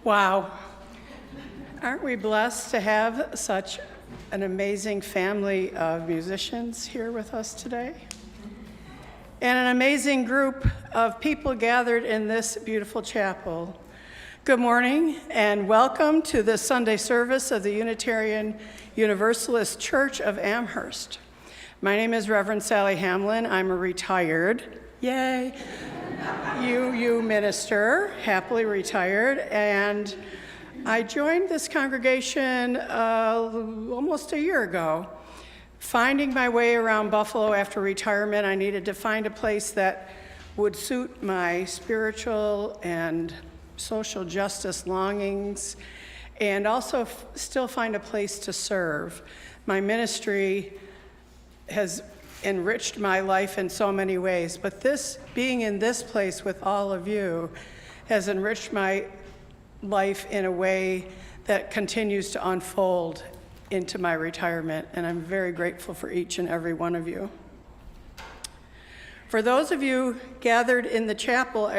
Wow. Aren't we blessed to have such an amazing family of musicians here with us today? And an amazing group of people gathered in this beautiful chapel. Good morning and welcome to the Sunday service of the Unitarian Universalist Church of Amherst. My name is Reverend Sally Hamlin. I'm a retired, yay, UU minister, happily retired, and I joined this congregation almost a year ago. Finding my way around Buffalo after retirement, I needed to find a place that would suit my spiritual and social justice longings, and also still find a place to serve. My ministry has enriched my life in so many ways, but this, being in this place with all of you, has enriched my life in a way that continues to unfold into my retirement, and I'm very grateful for each and every one of you. For those of you gathered in the chapel,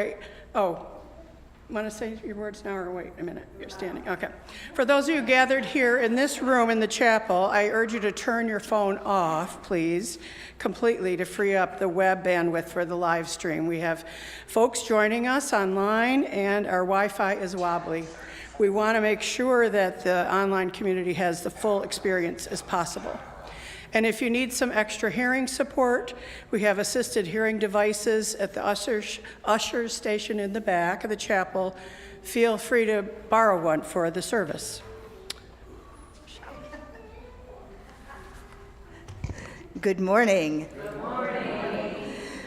want to say your words now, or wait a minute, you're standing, okay. For those of you gathered here in this room in the chapel, I urge you to turn your phone off, please, completely, to free up the web bandwidth for the live stream. We have folks joining us online, and our Wi-Fi is wobbly. We want to make sure that the online community has the full experience as possible. And if you need some extra hearing support, we have assisted hearing devices at the usher's station in the back of the chapel. Feel free to borrow one for the service. Good morning. Good morning.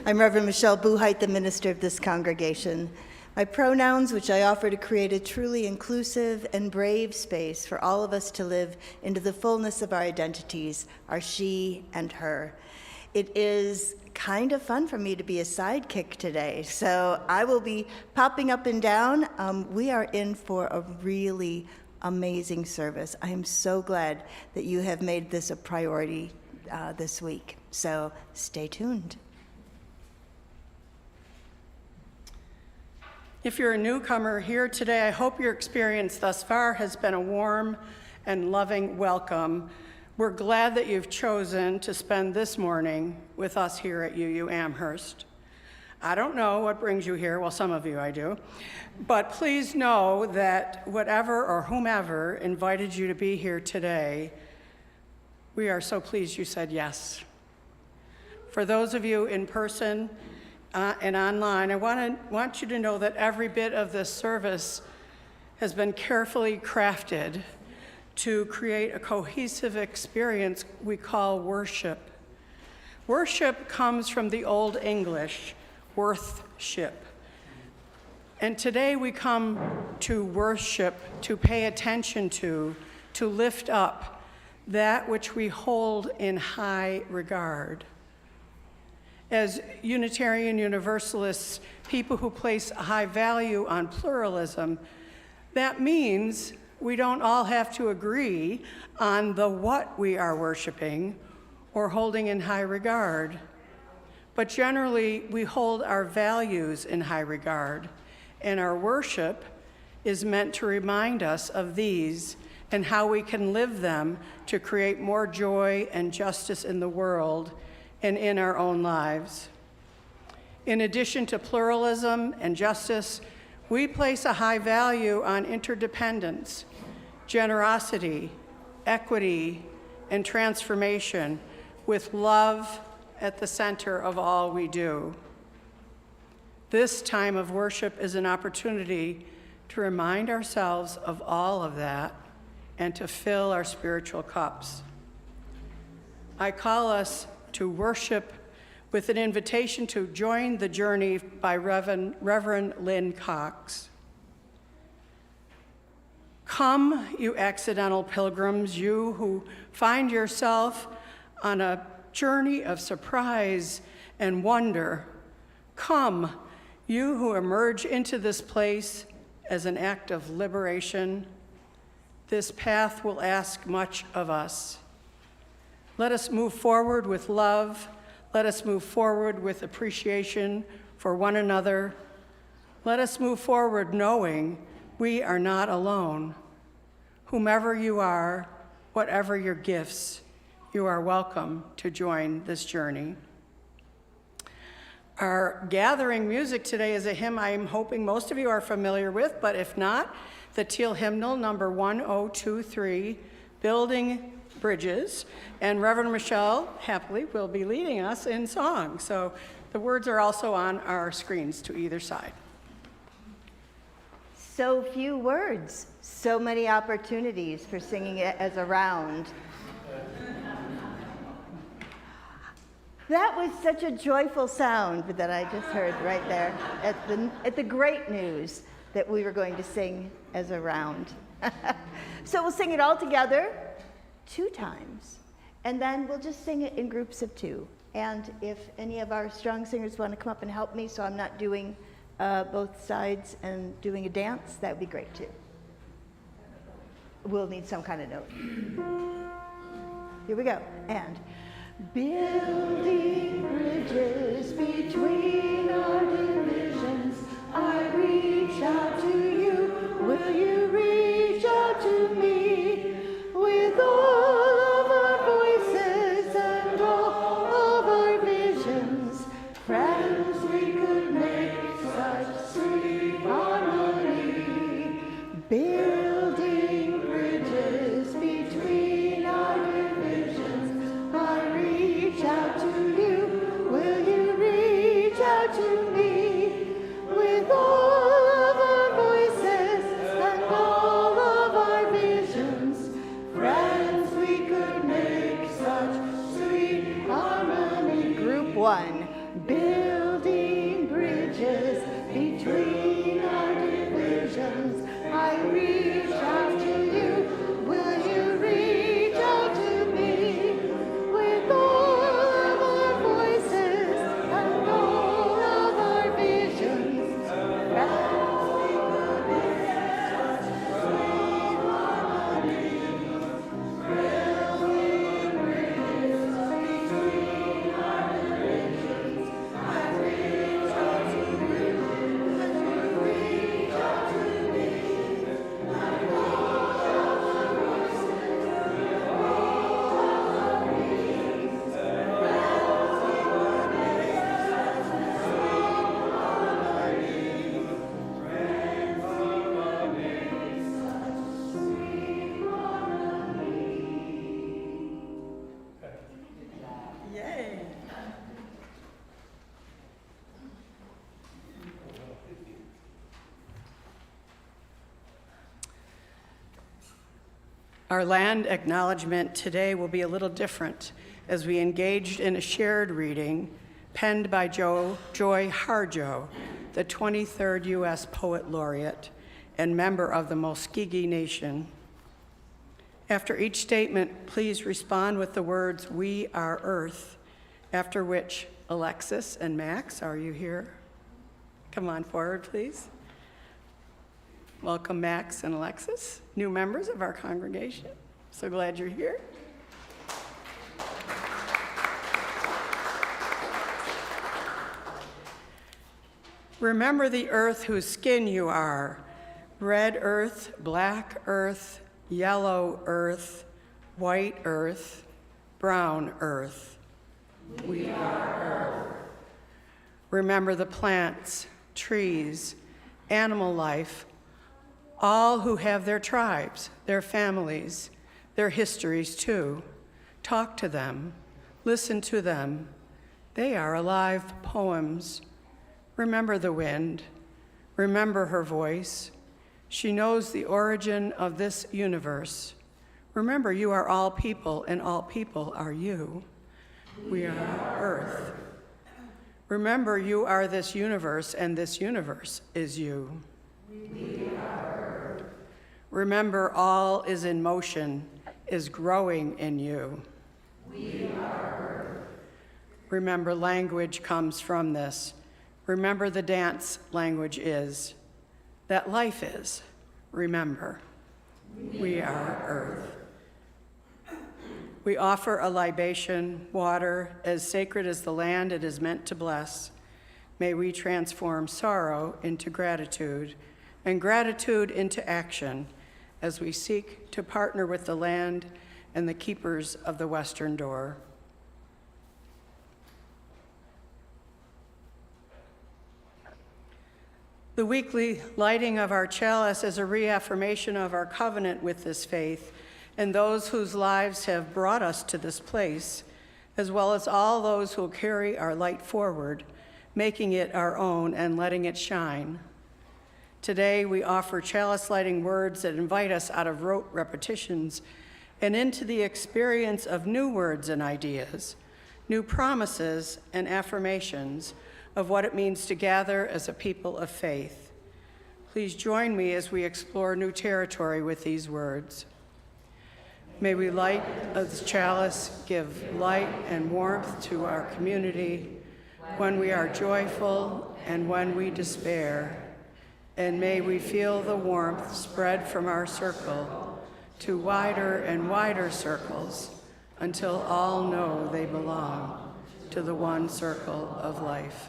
I'm Reverend Michelle Buhite, the minister of this congregation. My pronouns, which I offer to create a truly inclusive and brave space for all of us to live into the fullness of our identities, are she and her. It is kind of fun for me to be a sidekick today, so I will be popping up and down. We are in for a really amazing service. I am so glad that you have made this a priority this week, so stay tuned. If you're a newcomer here today, I hope your experience thus far has been a warm and loving welcome. We're glad that you've chosen to spend this morning with us here at UU Amherst. I don't know what brings you here, well, some of you I do, but please know that whatever or whomever invited you to be here today, we are so pleased you said yes. For those of you in person, and online, I want you to know that every bit of this service has been carefully crafted to create a cohesive experience we call worship. Worship comes from the Old English, worthship. And today we come to worship, to pay attention to lift up that which we hold in high regard. As Unitarian Universalists, people who place a high value on pluralism, that means we don't all have to agree on the what we are worshiping or holding in high regard. But generally, we hold our values in high regard, and our worship is meant to remind us of these and how we can live them to create more joy and justice in the world and in our own lives. In addition to pluralism and justice, we place a high value on interdependence, generosity, equity, and transformation, with love at the center of all we do. This time of worship is an opportunity to remind ourselves of all of that and to fill our spiritual cups. I call us to worship with an invitation to join the journey by Reverend Lynn Cox. Come, you accidental pilgrims, you who find yourself on a journey of surprise and wonder. Come, you who emerge into this place as an act of liberation. This path will ask much of us. Let us move forward with love. Let us move forward with appreciation for one another. Let us move forward knowing we are not alone. Whomever you are, whatever your gifts, you are welcome to join this journey. Our gathering music today is a hymn I'm hoping most of you are familiar with, but if not, the Teal Hymnal number 1023, Building Bridges, and Reverend Michelle happily will be leading us in song. So the words are also on our screens to either side. So few words, so many opportunities for singing it as a round. That was such a joyful sound that I just heard right there at the great news that we were going to sing as a round. So we'll sing it all together 2 times, and then we'll just sing it in groups of 2. And if any of our strong singers want to come up and help me so I'm not doing both sides and doing a dance, that would be great too. We'll need some kind of note. Here we go. And building bridges between our divisions, I reach out to you. Will you reach out to me? With all of our voices and all of our visions, friends, we could make such sweet harmony. Building bridges between our divisions, I reach out to you. Will you reach out to me? With all of our voices and all of our visions, friends, we could make such sweet harmony. Group 1, building bridges between our divisions. I reach out to you. Will you reach out to me? With all of our voices and all of our visions, friends, we could make such sweet harmony. Building bridges between our divisions, I reach out to you. Will you reach out to me? With all of our voices and all of our visions, friends, we could make such sweet harmony. Friends, we could make such sweet harmony. Yay. Our land acknowledgement today will be a little different as we engaged in a shared reading penned by Joy Harjo, the 23rd U.S. Poet Laureate and member of the Muscogee Nation. After each statement, please respond with the words, "We are Earth," after which, Alexis and Max, are you here? Come on forward, please. Welcome, Max and Alexis, new members of our congregation. So glad you're here. Remember the earth whose skin you are, red earth, black earth, yellow earth, white earth, brown earth. We are earth. Remember the plants, trees, animal life, all who have their tribes, their families, their histories too. Talk to them, listen to them. They are alive poems. Remember the wind, remember her voice. She knows the origin of this universe. Remember, you are all people, and all people are you. We are Earth. Remember, you are this universe, and this universe is you. We are Earth. Remember, all is in motion, is growing in you. We are Earth. Remember, language comes from this. Remember, the dance language is. That life is. Remember, we are Earth. We offer a libation, water, as sacred as the land it is meant to bless. May we transform sorrow into gratitude and gratitude into action as we seek to partner with the land and the keepers of the Western Door. The weekly lighting of our chalice is a reaffirmation of our covenant with this faith and those whose lives have brought us to this place, as well as all those who will carry our light forward, making it our own and letting it shine. Today, we offer chalice lighting words that invite us out of rote repetitions and into the experience of new words and ideas, new promises and affirmations of what it means to gather as a people of faith. Please join me as we explore new territory with these words. May we light a chalice, give light and warmth to our community when we are joyful and when we despair. And may we feel the warmth spread from our circle to wider and wider circles until all know they belong to the one circle of life.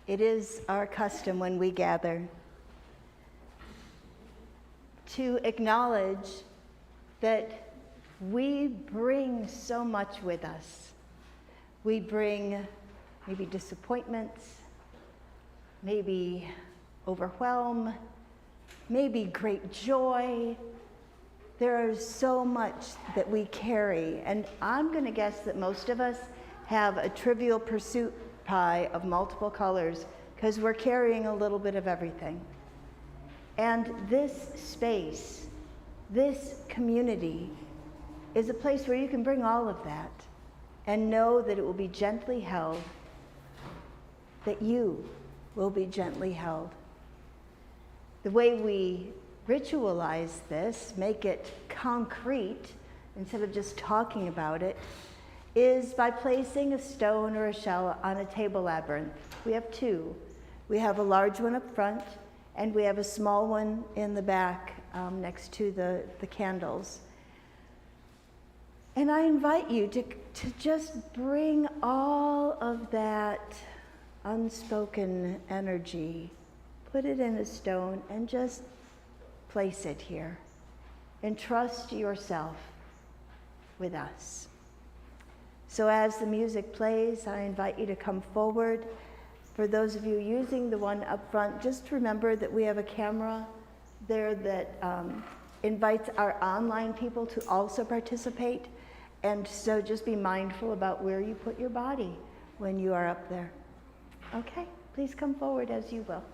It is our custom when we gather to acknowledge that we bring so much with us. We bring maybe disappointments, maybe overwhelm, maybe great joy. There is so much that we carry, and I'm going to guess that most of us have a Trivial Pursuit pie of multiple colors because we're carrying a little bit of everything. And this space, this community, is a place where you can bring all of that and know that it will be gently held, that you will be gently held. The way we ritualize this, make it concrete instead of just talking about it, is by placing a stone or a shell on a table labyrinth. We have two. We have a large one up front, and we have a small one in the back next to the candles. And I invite you to just bring all of that unspoken energy, put it in a stone, and just place it here. And trust yourself with us. So as the music plays, I invite you to come forward. For those of you using the one up front, just remember that we have a camera there that invites our online people to also participate. And so just be mindful about where you put your body when you are up there. Okay, please come forward as you will.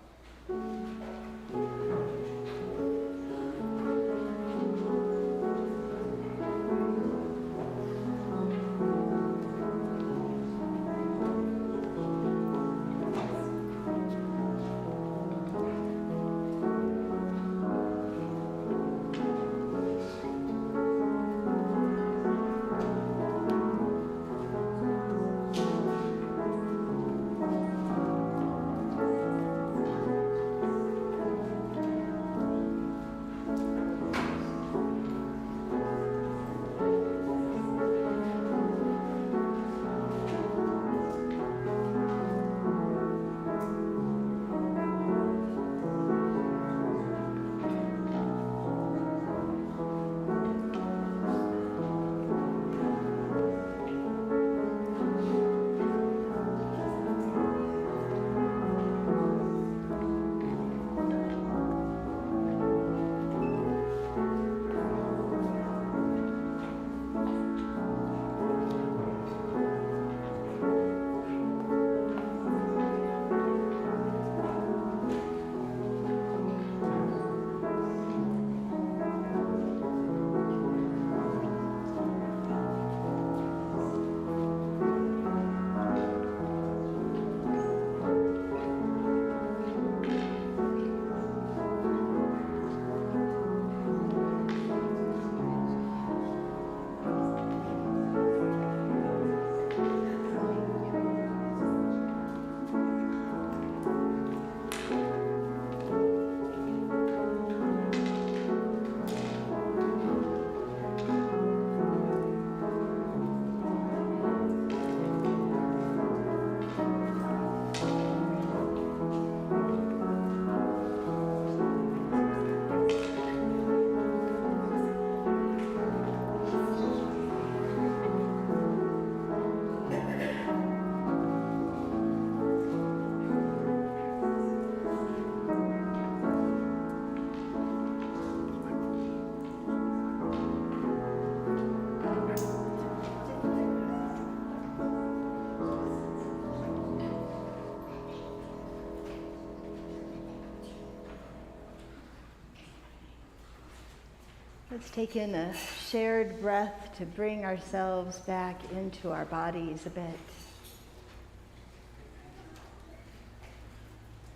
Let's take in a shared breath to bring ourselves back into our bodies a bit.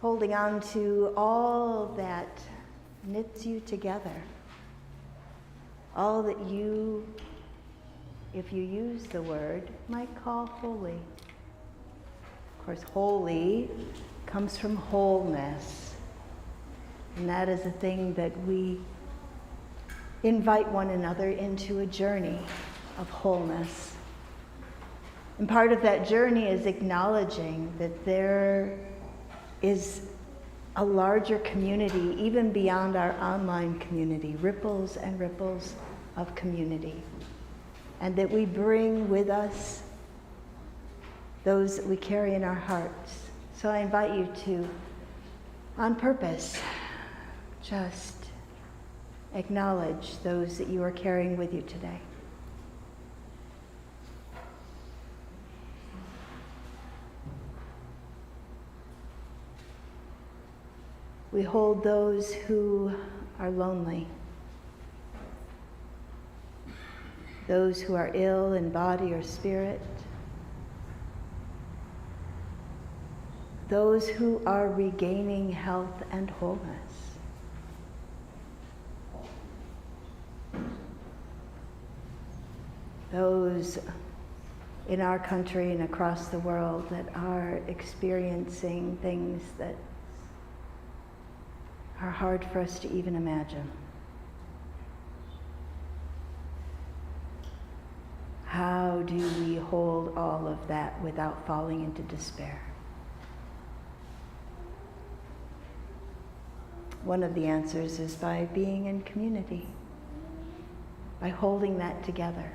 Holding on to all that knits you together. All that you, if you use the word, might call holy. Of course, holy comes from wholeness. And that is a thing that we invite one another into a journey of wholeness. And part of that journey is acknowledging that there is a larger community, even beyond our online community, ripples and ripples of community. And that we bring with us those that we carry in our hearts. So I invite you to, on purpose, just acknowledge those that you are carrying with you today. We hold those who are lonely, those who are ill in body or spirit, those who are regaining health and wholeness. Those in our country and across the world that are experiencing things that are hard for us to even imagine. How do we hold all of that without falling into despair? One of the answers is by being in community, by holding that together.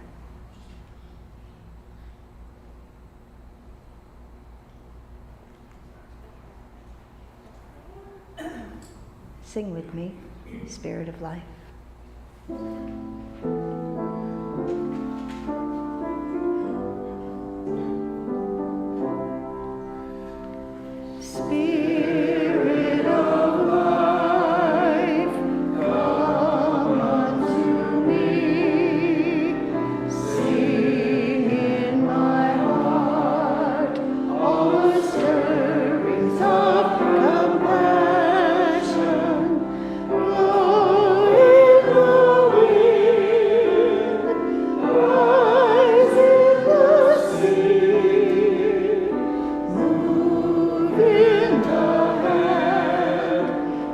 Sing with me, Spirit of Life. Spirit of life, come unto me. Sing in my heart all the stirrings of compassion. Blow in the wind, rise in the sea. Move in the hand,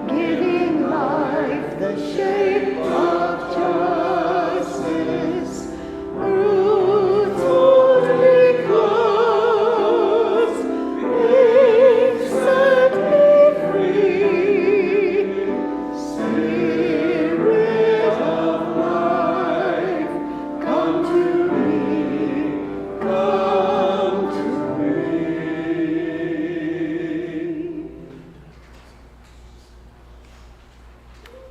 giving life the shape of justice. Roots only cause, waves set me free. Spirit of life, come to me, come to me.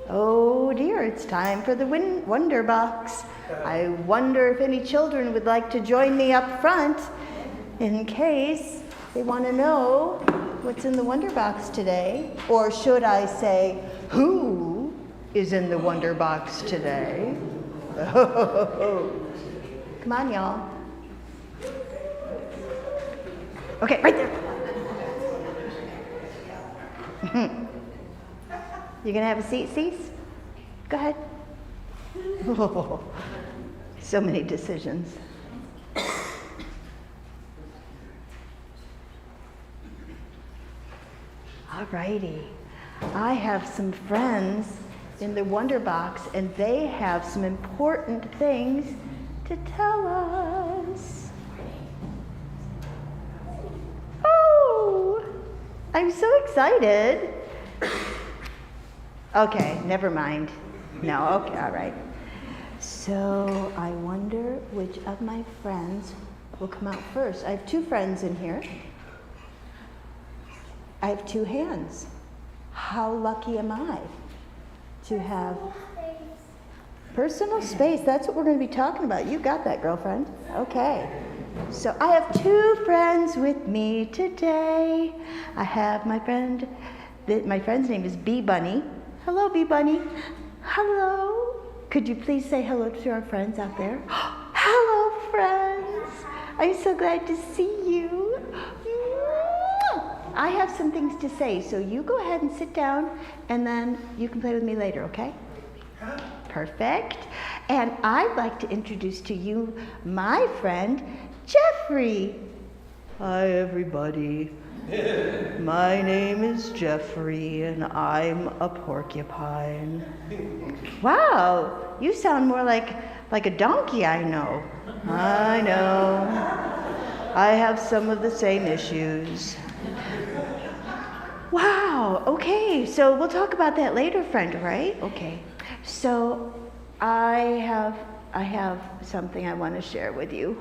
Oh dear, it's time for the Wonder Box. I wonder if any children would like to join me up front in case they want to know what's in the Wonder Box today. Or should I say, who is in the Wonder Box today? Come on, y'all. Okay, right there. You gonna have a seat, Cease? Go ahead. So many decisions. All righty. I have some friends in the Wonder Box, and they have some important things to tell us. Oh, I'm so excited. Okay, never mind. No, okay, all right. So I wonder which of my friends will come out first. I have two friends in here. I have two hands. How lucky am I to have personal space? That's what we're going to be talking about. You got that, girlfriend. Okay. So I have two friends with me today. I have my friend's name is Bee Bunny. Hello, Bee Bunny. Hello. Could you please say hello to our friends out there? Hello, friends. I'm so glad to see you. I have some things to say, so you go ahead and sit down, and then you can play with me later, okay? Perfect. And I'd like to introduce to you my friend, Jeffrey. Hi, everybody. My name is Jeffrey, and I'm a porcupine. Wow, you sound more like a donkey I know. I know. I have some of the same issues. Wow, okay, so we'll talk about that later, friend, right? Okay, so I have something I want to share with you.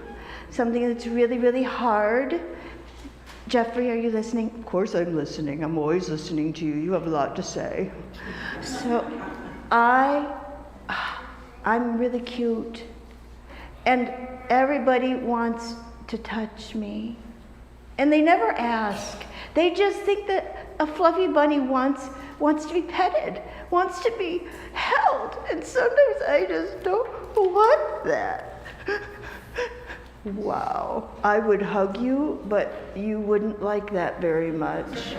Something that's really, really hard. Jeffrey, are you listening? Of course I'm listening. I'm always listening to you. You have a lot to say. So, I'm really cute. And everybody wants to touch me. And they never ask. They just think that a fluffy bunny wants to be petted, wants to be held. And sometimes I just don't want that. Wow. I would hug you, but you wouldn't like that very much.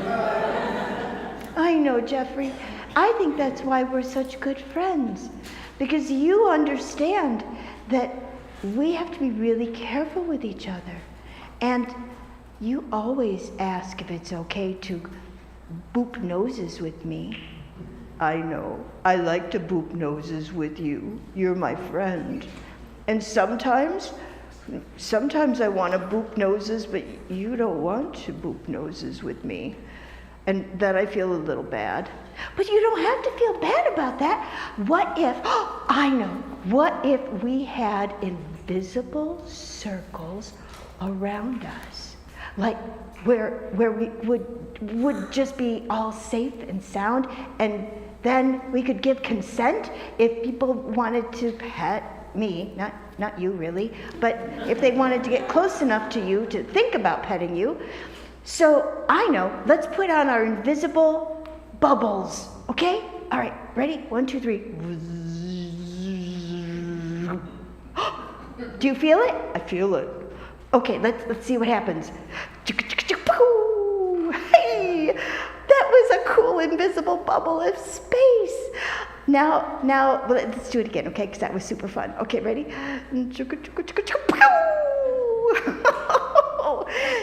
I know, Jeffrey. I think that's why we're such good friends. Because you understand that we have to be really careful with each other. And you always ask if it's okay to boop noses with me. I know. I like to boop noses with you. You're my friend. And sometimes I want to boop noses, but you don't want to boop noses with me. And then I feel a little bad. But you don't have to feel bad about that. What if, I know, what if we had invisible circles around us? Like where we would just be all safe and sound, and then we could give consent if people wanted to pet me, not you really, but if they wanted to get close enough to you to think about petting you. So I know, let's put on our invisible bubbles, okay? All right, ready? 1, 2, 3. Do you feel it? I feel it. Okay, let's see what happens. Hey, that was a cool invisible bubble of space. Now, well, let's do it again, okay? Because that was super fun. Okay, ready?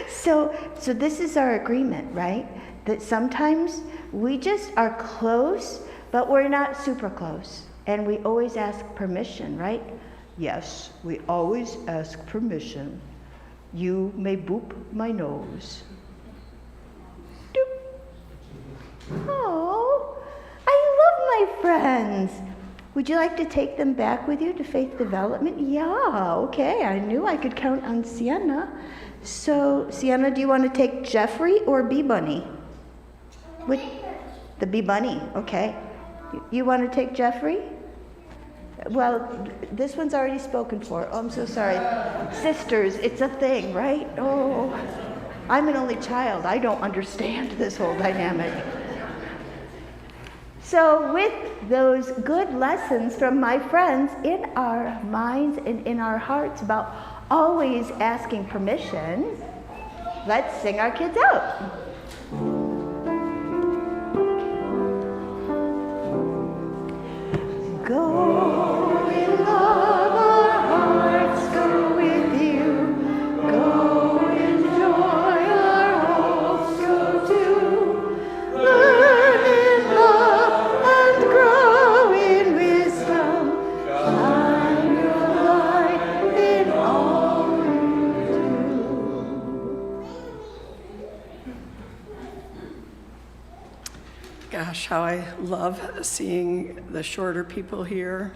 So this is our agreement, right? That sometimes we just are close, but we're not super close. And we always ask permission, right? Yes, we always ask permission. You may boop my nose. Doop. Oh, I love my friends. Would you like to take them back with you to Faith Development? Yeah, okay, I knew I could count on Sienna. So, Sienna, do you want to take Jeffrey or Bee Bunny? The Bee Bunny, okay. You want to take Jeffrey? Well, this one's already spoken for. Oh, I'm so sorry. Sisters, it's a thing, right? Oh, I'm an only child. I don't understand this whole dynamic. So with those good lessons from my friends in our minds and in our hearts about always asking permission, let's sing our kids out. Go in love, our hearts go with you. Go in joy, our hopes go too. Learn in love and grow in wisdom. Shine your light in all you do. Gosh, how I love seeing the shorter people here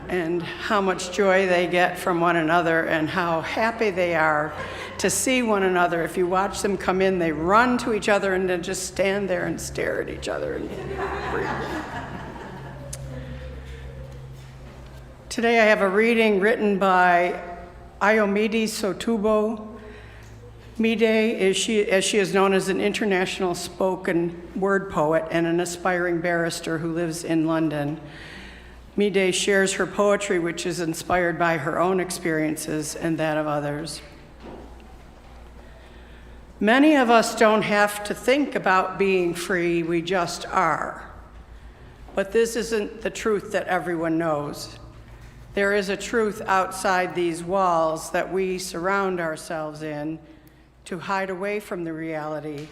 and how much joy they get from one another and how happy they are to see one another. If you watch them come in, they run to each other and then just stand there and stare at each other and breathe. Today I have a reading written by Ayomide Sotubo. Mide, as she is known as an international spoken word poet and an aspiring barrister who lives in London. Mide shares her poetry, which is inspired by her own experiences and that of others. Many of us don't have to think about being free, we just are. But this isn't the truth that everyone knows. There is a truth outside these walls that we surround ourselves in to hide away from the reality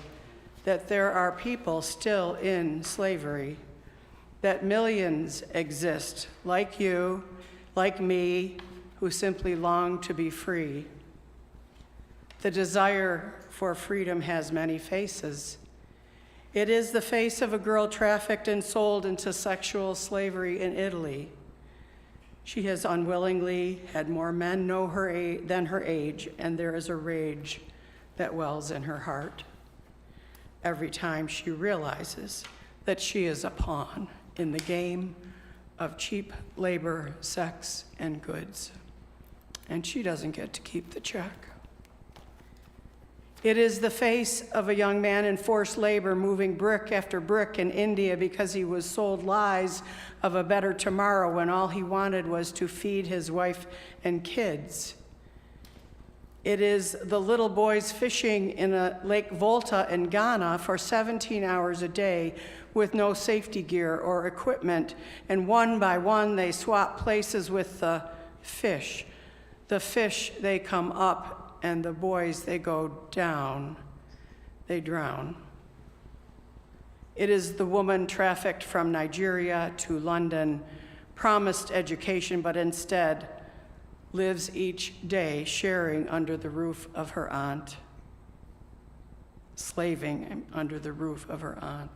that there are people still in slavery, that millions exist like you, like me, who simply long to be free. The desire for freedom has many faces. It is the face of a girl trafficked and sold into sexual slavery in Italy. She has unwillingly had more men know her than her age, and there is a rage that wells in her heart every time she realizes that she is a pawn in the game of cheap labor, sex, and goods, and she doesn't get to keep the check. It is the face of a young man in forced labor moving brick after brick in India because he was sold lies of a better tomorrow when all he wanted was to feed his wife and kids. It is the little boys fishing in a Lake Volta in Ghana for 17 hours a day with no safety gear or equipment, and one by one they swap places with the fish. The fish, they come up, and the boys, they go down, they drown. It is the woman trafficked from Nigeria to London, promised education, but instead lives each day sharing under the roof of her aunt, slaving under the roof of her aunt.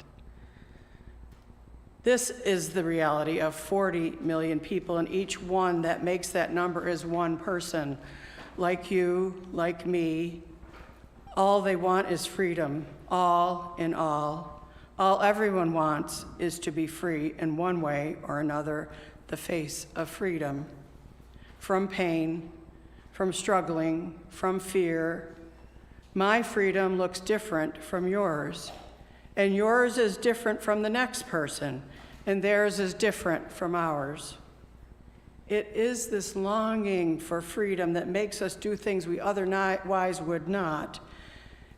This is the reality of 40 million people, and each one that makes that number is one person. Like you, like me, all they want is freedom, all in all. All everyone wants is to be free in one way or another, the face of freedom. From pain, from struggling, from fear. My freedom looks different from yours, and yours is different from the next person, and theirs is different from ours. It is this longing for freedom that makes us do things we otherwise would not,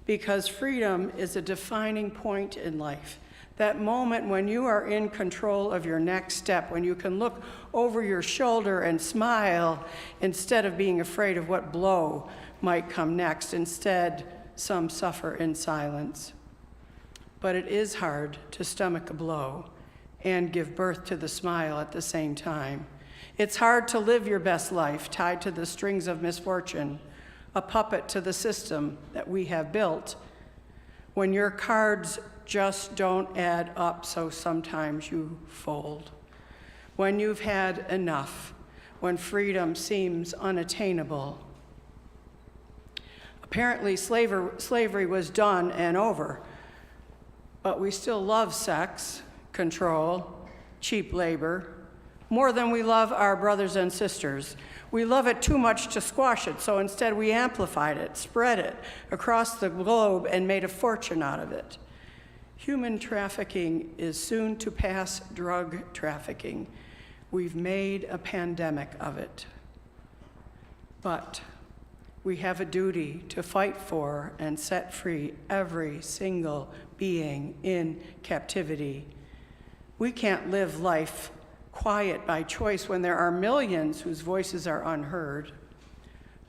because freedom is a defining point in life. That moment when you are in control of your next step, when you can look over your shoulder and smile instead of being afraid of what blow might come next. Instead, some suffer in silence. But it is hard to stomach a blow and give birth to the smile at the same time. It's hard to live your best life tied to the strings of misfortune, a puppet to the system that we have built, when your cards just don't add up, so sometimes you fold. When you've had enough, when freedom seems unattainable. Apparently, slavery was done and over, but we still love sex, control, cheap labor, more than we love our brothers and sisters. We love it too much to squash it, so instead we amplified it, spread it across the globe, and made a fortune out of it. Human trafficking is soon to pass drug trafficking. We've made a pandemic of it. But we have a duty to fight for and set free every single being in captivity. We can't live life quiet by choice when there are millions whose voices are unheard.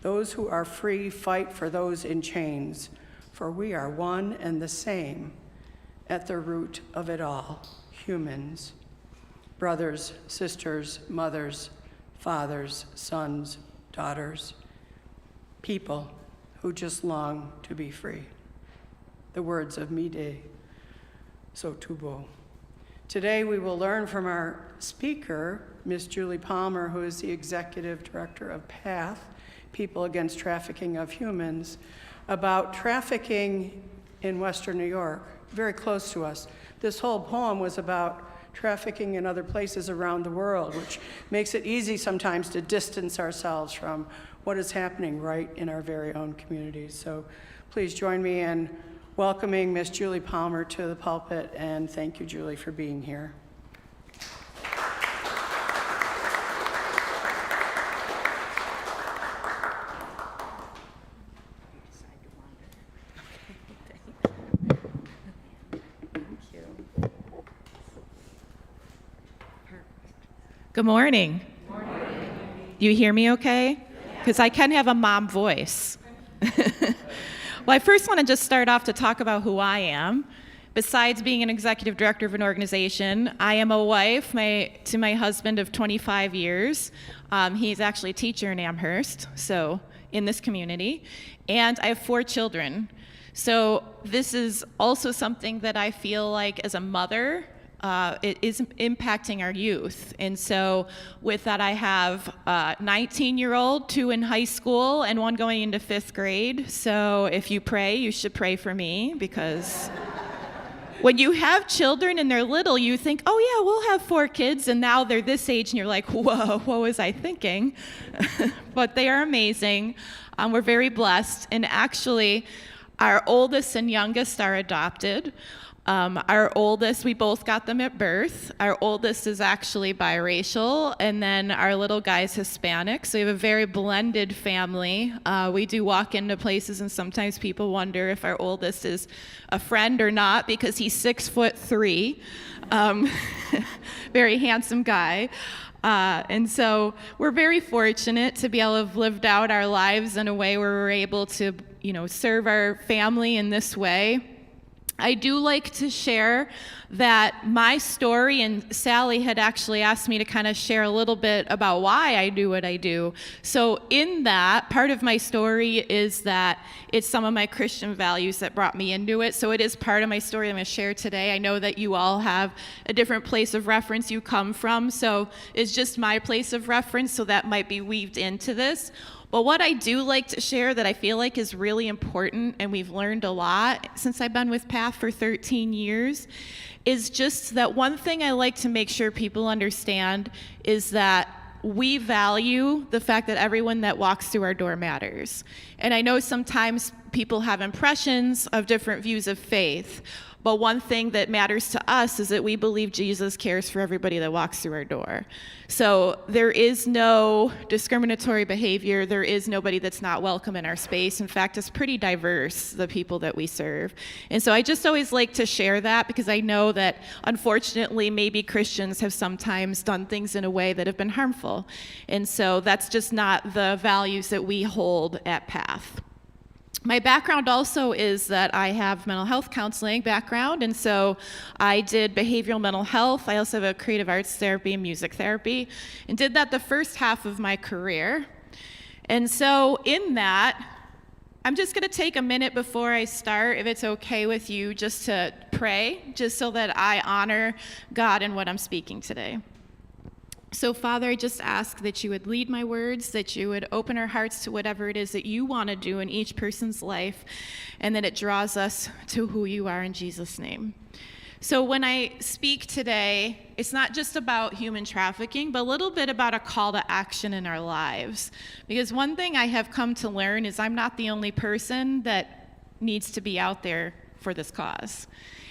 Those who are free fight for those in chains, for we are one and the same at the root of it all, humans, brothers, sisters, mothers, fathers, sons, daughters, people who just long to be free. The words of Mide Sotubo. Today we will learn from our speaker, Ms. Julie Palmer, who is the Executive Director of PATH, People Against Trafficking of Humans, about trafficking in Western New York, very close to us. This whole poem was about trafficking in other places around the world, which makes it easy sometimes to distance ourselves from what is happening right in our very own communities. So please join me in welcoming Ms. Julie Palmer to the pulpit, and thank you, Julie, for being here. Good morning. You hear me okay? Because I can have a mom voice. Well, I first want to just start off to talk about who I am. Besides being an executive director of an organization, I am a wife to my husband of 25 years. He's actually a teacher in Amherst, so in this community. And I have 4 children. So this is also something that I feel like as a mother, it is impacting our youth. And so with that, I have a 19-year-old, 2 in high school, and 1 going into 5th grade. So if you pray, you should pray for me, because when you have children and they're little, you think, oh yeah, we'll have 4 kids, and now they're this age, and you're like, whoa, what was I thinking? But they are amazing. We're very blessed, and actually, our oldest and youngest are adopted. Our oldest, we both got them at birth. Our oldest is actually biracial, and then our little guy's Hispanic, so we have a very blended family. We do walk into places, and sometimes people wonder if our oldest is a friend or not, because he's 6'3", very handsome guy. And so we're very fortunate to be able to have lived out our lives in a way where we're able to, serve our family in this way. I do like to share that my story, and Sally had actually asked me to kind of share a little bit about why I do what I do. So in that, part of my story is that it's some of my Christian values that brought me into it. So it is part of my story I'm going to share today. I know that you all have a different place of reference you come from, so it's just my place of reference, so that might be weaved into this. But what I do like to share that I feel like is really important, and we've learned a lot since I've been with PATH for 13 years, is just that one thing I like to make sure people understand is that we value the fact that everyone that walks through our door matters. And I know sometimes people have impressions of different views of faith, but one thing that matters to us is that we believe Jesus cares for everybody that walks through our door. So there is no discriminatory behavior. There is nobody that's not welcome in our space. In fact, it's pretty diverse, the people that we serve. And so I just always like to share that, because I know that unfortunately maybe Christians have sometimes done things in a way that have been harmful. And so that's just not the values that we hold at PATH. My background also is that I have mental health counseling background, and so I did behavioral mental health. I also have a creative arts therapy and music therapy, and did that the first half of my career. And so in that, I'm just going to take a minute before I start, if it's okay with you, just to pray, just so that I honor God in what I'm speaking today. So, Father, I just ask that you would lead my words, that you would open our hearts to whatever it is that you want to do in each person's life, and that it draws us to who you are in Jesus' name. So when I speak today, it's not just about human trafficking, but a little bit about a call to action in our lives. Because one thing I have come to learn is I'm not the only person that needs to be out there for this cause.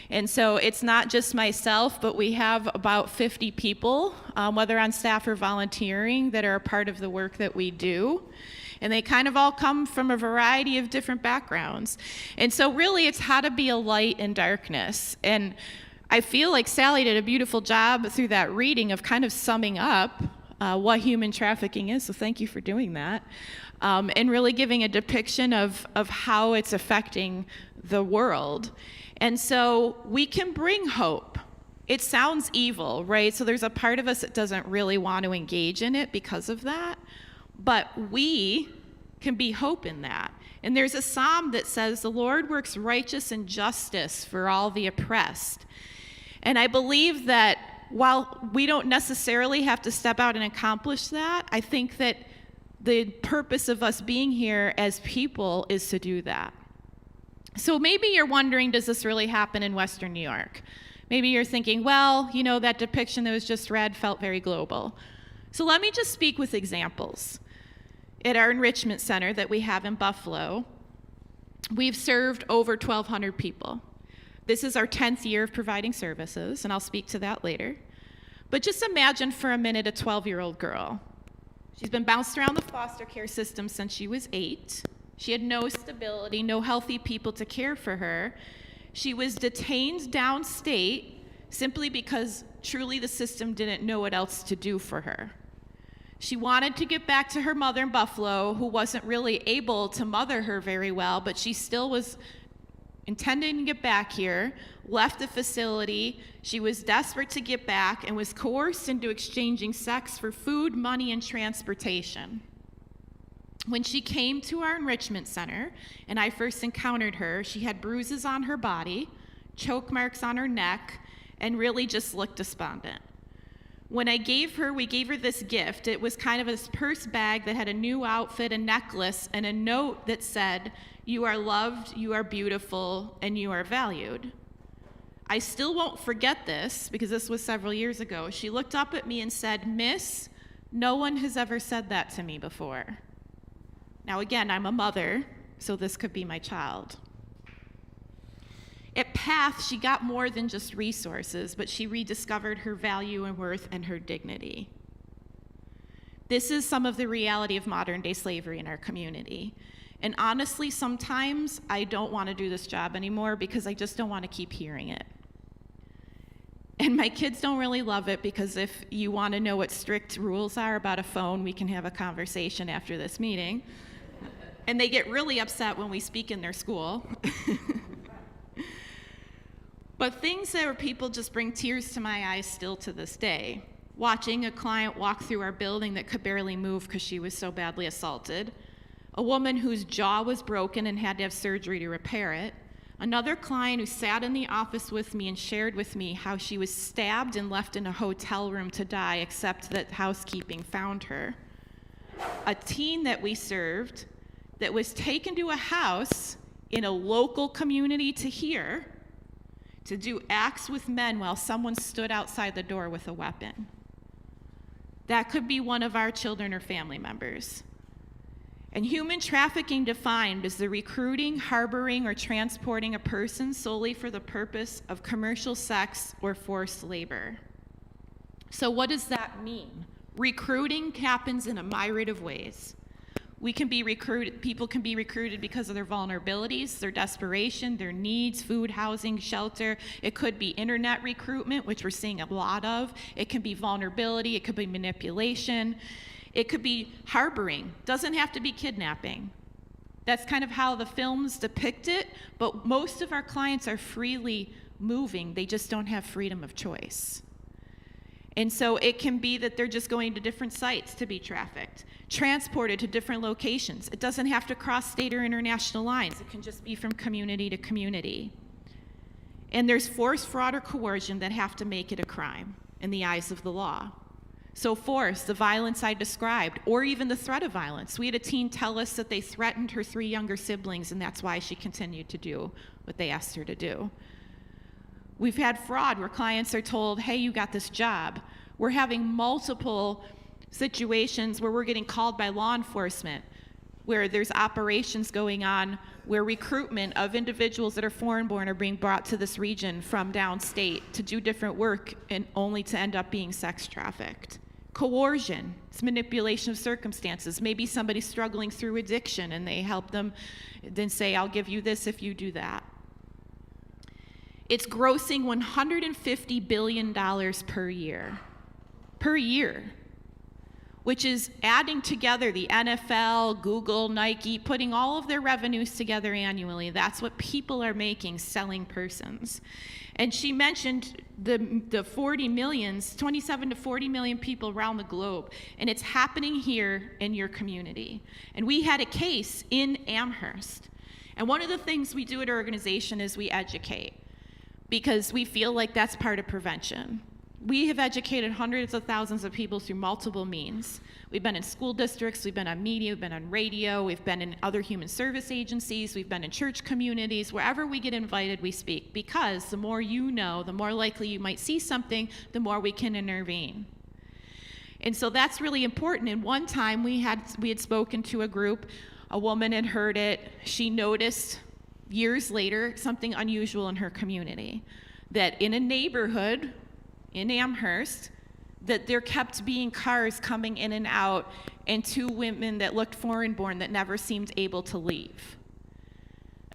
And so it's not just myself, but we have about 50 people, whether on staff or volunteering, that are a part of the work that we do. And they kind of all come from a variety of different backgrounds. And so really it's how to be a light in darkness. And I feel like Sally did a beautiful job through that reading of kind of summing up what human trafficking is, so thank you for doing that. And really giving a depiction of how it's affecting the world. And so we can bring hope. It sounds evil, right? So there's a part of us that doesn't really want to engage in it because of that. But we can be hope in that. And there's a psalm that says, the Lord works righteous and justice for all the oppressed. And I believe that while we don't necessarily have to step out and accomplish that, I think that the purpose of us being here as people is to do that. So maybe you're wondering, does this really happen in Western New York? Maybe you're thinking, well, that depiction that was just read felt very global. So let me just speak with examples. At our enrichment center that we have in Buffalo, we've served over 1,200 people. This is our 10th year of providing services, and I'll speak to that later. But just imagine for a minute a 12-year-old girl. She's been bounced around the foster care system since she was 8. She had no stability, no healthy people to care for her. She was detained downstate simply because truly the system didn't know what else to do for her. She wanted to get back to her mother in Buffalo, who wasn't really able to mother her very well, but she still was intending to get back here, left the facility. She was desperate to get back and was coerced into exchanging sex for food, money, and transportation. When she came to our enrichment center and I first encountered her, she had bruises on her body, choke marks on her neck, and really just looked despondent. When we gave her this gift. It was kind of a purse bag that had a new outfit, a necklace, and a note that said, "You are loved, you are beautiful, and you are valued." I still won't forget this because this was several years ago. She looked up at me and said, "Miss, no one has ever said that to me before." Now again, I'm a mother, so this could be my child. At PATH, she got more than just resources, but she rediscovered her value and worth and her dignity. This is some of the reality of modern-day slavery in our community. And honestly, sometimes I don't want to do this job anymore because I just don't want to keep hearing it. And my kids don't really love it because if you want to know what strict rules are about a phone, we can have a conversation after this meeting. And they get really upset when we speak in their school. But things that were people just bring tears to my eyes still to this day. Watching a client walk through our building that could barely move because she was so badly assaulted. A woman whose jaw was broken and had to have surgery to repair it. Another client who sat in the office with me and shared with me how she was stabbed and left in a hotel room to die, except that housekeeping found her. A teen that we served that was taken to a house in a local community to do acts with men while someone stood outside the door with a weapon. That could be one of our children or family members. And human trafficking defined as the recruiting, harboring, or transporting a person solely for the purpose of commercial sex or forced labor. So what does that mean? Recruiting happens in a myriad of ways. People can be recruited because of their vulnerabilities, their desperation, their needs, food, housing, shelter. It could be internet recruitment, which we're seeing a lot of. It can be vulnerability, it could be manipulation. It could be harboring, doesn't have to be kidnapping. That's kind of how the films depict it, but most of our clients are freely moving, they just don't have freedom of choice. And so it can be that they're just going to different sites to be trafficked, transported to different locations. It doesn't have to cross state or international lines. It can just be from community to community. And there's force, fraud, or coercion that have to make it a crime in the eyes of the law. So force, the violence I described, or even the threat of violence. We had a teen tell us that they threatened her 3 younger siblings, and that's why she continued to do what they asked her to do. We've had fraud where clients are told, hey, you got this job. We're having multiple situations where we're getting called by law enforcement, where there's operations going on, where recruitment of individuals that are foreign-born are being brought to this region from downstate to do different work and only to end up being sex trafficked. Coercion, it's manipulation of circumstances. Maybe somebody's struggling through addiction and they help them, then say, I'll give you this if you do that. It's grossing $150 billion per year, which is adding together the NFL, Google, Nike, putting all of their revenues together annually. That's what people are making selling persons. And she mentioned the 40 millions, 27 to 40 million people around the globe, and it's happening here in your community. And we had a case in Amherst. And one of the things we do at our organization is we educate, because we feel like that's part of prevention. We have educated hundreds of thousands of people through multiple means. We've been in school districts, we've been on media, we've been on radio, we've been in other human service agencies, we've been in church communities. Wherever we get invited, we speak, because the more you know, the more likely you might see something, the more we can intervene. And so that's really important. And one time we had spoken to a group, a woman had heard it, she noticed years later something unusual in her community, that in a neighborhood in Amherst, that there kept being cars coming in and out, and 2 women that looked foreign-born that never seemed able to leave.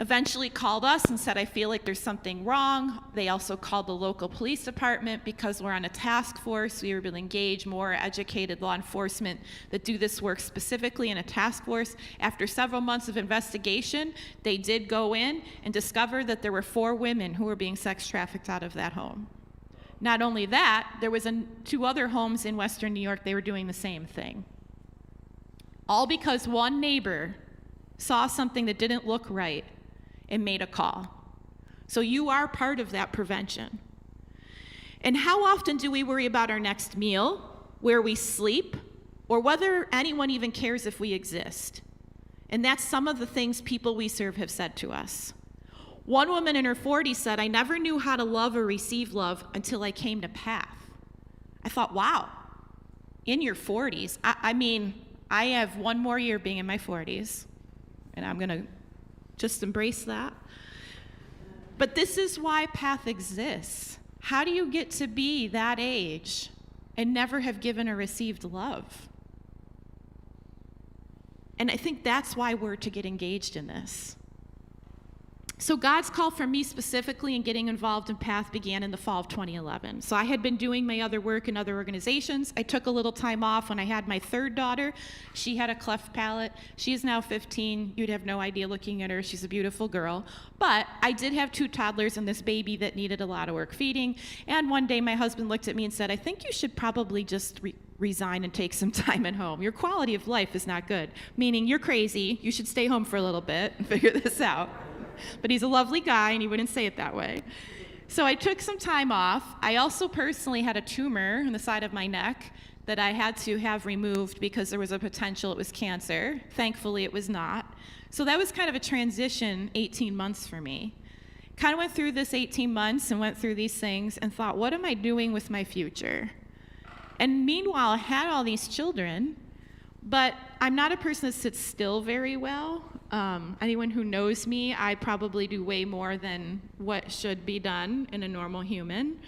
eventually called us and said, I feel like there's something wrong. They also called the local police department because we're on a task force. We were able to engage more educated law enforcement that do this work specifically in a task force. After several months of investigation, they did go in and discover that there were 4 women who were being sex trafficked out of that home. Not only that, there was 2 other homes in Western New York, they were doing the same thing. All because one neighbor saw something that didn't look right and made a call. So you are part of that prevention. And how often do we worry about our next meal, where we sleep, or whether anyone even cares if we exist? And that's some of the things people we serve have said to us. One woman in her 40s said, I never knew how to love or receive love until I came to PATH. I thought, wow, in your 40s? I mean, I have 1 more year being in my 40s, and I'm gonna just embrace that. But this is why PATH exists. How do you get to be that age and never have given or received love? And I think that's why we're to get engaged in this. So God's call for me specifically in getting involved in PATH began in the fall of 2011. So I had been doing my other work in other organizations. I took a little time off when I had my 3rd daughter. She had a cleft palate. She is now 15. You'd have no idea looking at her. She's a beautiful girl. But I did have 2 toddlers and this baby that needed a lot of work feeding. And one day my husband looked at me and said, I think you should probably just resign and take some time at home. Your quality of life is not good. Meaning you're crazy. You should stay home for a little bit and figure this out. But he's a lovely guy, and he wouldn't say it that way. So I took some time off. I also personally had a tumor on the side of my neck that I had to have removed because there was a potential it was cancer. Thankfully, it was not. So that was kind of a transition 18 months for me. Kind of went through this 18 months and went through these things and thought, what am I doing with my future? And meanwhile, I had all these children, but I'm not a person that sits still very well. Anyone who knows me, I probably do way more than what should be done in a normal human.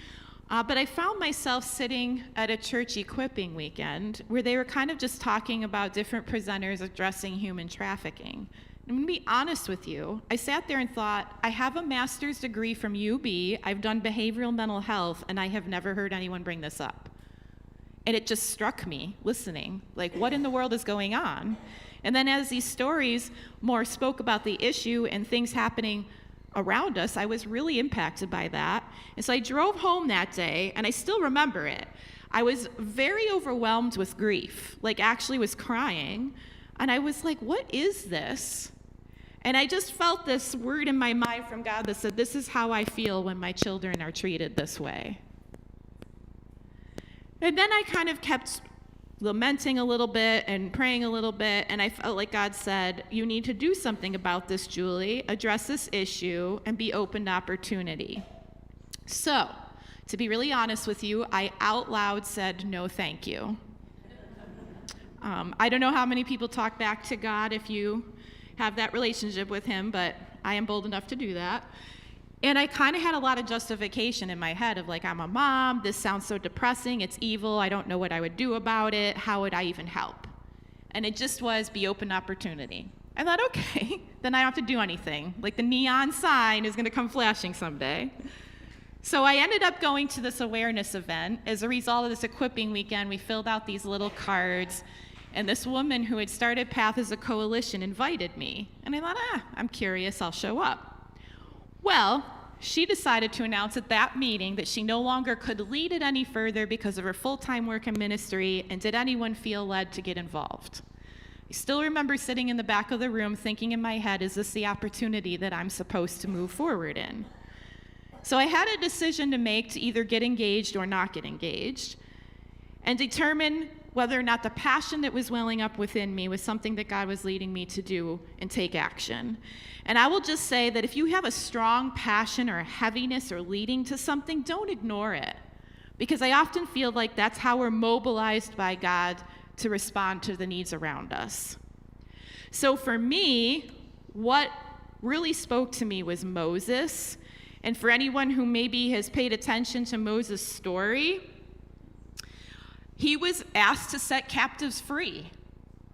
But I found myself sitting at a church equipping weekend where they were kind of just talking about different presenters addressing human trafficking. I'm gonna be honest with you. I sat there and thought, I have a master's degree from UB, I've done behavioral mental health, and I have never heard anyone bring this up. And it just struck me, listening, like, what in the world is going on? And then as these stories more spoke about the issue and things happening around us, I was really impacted by that. And so I drove home that day, and I still remember it. I was very overwhelmed with grief, like actually was crying. And I was like, what is this? And I just felt this word in my mind from God that said, this is how I feel when my children are treated this way. And then I kind of kept lamenting a little bit and praying a little bit, and I felt like God said, you need to do something about this, Julie, address this issue, and be open to opportunity. So, to be really honest with you, I out loud said, no, thank you. I don't know how many people talk back to God if you have that relationship with him, but I am bold enough to do that. And I kind of had a lot of justification in my head of like, I'm a mom, this sounds so depressing, it's evil, I don't know what I would do about it, how would I even help? And it just was be open to opportunity. I thought, okay, then I don't have to do anything. Like the neon sign is gonna come flashing someday. So I ended up going to this awareness event. As a result of this equipping weekend, we filled out these little cards, and this woman who had started PATH as a coalition invited me. And I thought, I'm curious, I'll show up. Well, she decided to announce at that meeting that she no longer could lead it any further because of her full-time work in ministry, and did anyone feel led to get involved? I still remember sitting in the back of the room thinking in my head, is this the opportunity that I'm supposed to move forward in? So I had a decision to make to either get engaged or not get engaged, and determine whether or not the passion that was welling up within me was something that God was leading me to do and take action. And I will just say that if you have a strong passion or a heaviness or leading to something, don't ignore it. Because I often feel like that's how we're mobilized by God to respond to the needs around us. So for me, what really spoke to me was Moses. And for anyone who maybe has paid attention to Moses' story, he was asked to set captives free,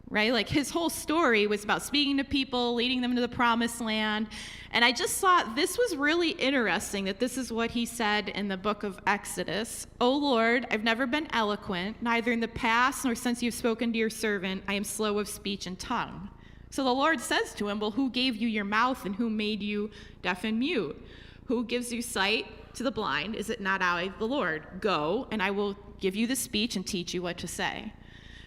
right? Like his whole story was about speaking to people, leading them to the promised land. And I just thought this was really interesting that this is what he said in the book of Exodus. "O Lord, I've never been eloquent, neither in the past nor since you've spoken to your servant. I am slow of speech and tongue." So the Lord says to him, well, who gave you your mouth and who made you deaf and mute? Who gives you sight to the blind? Is it not I, the Lord? Go, and I will give you the speech and teach you what to say.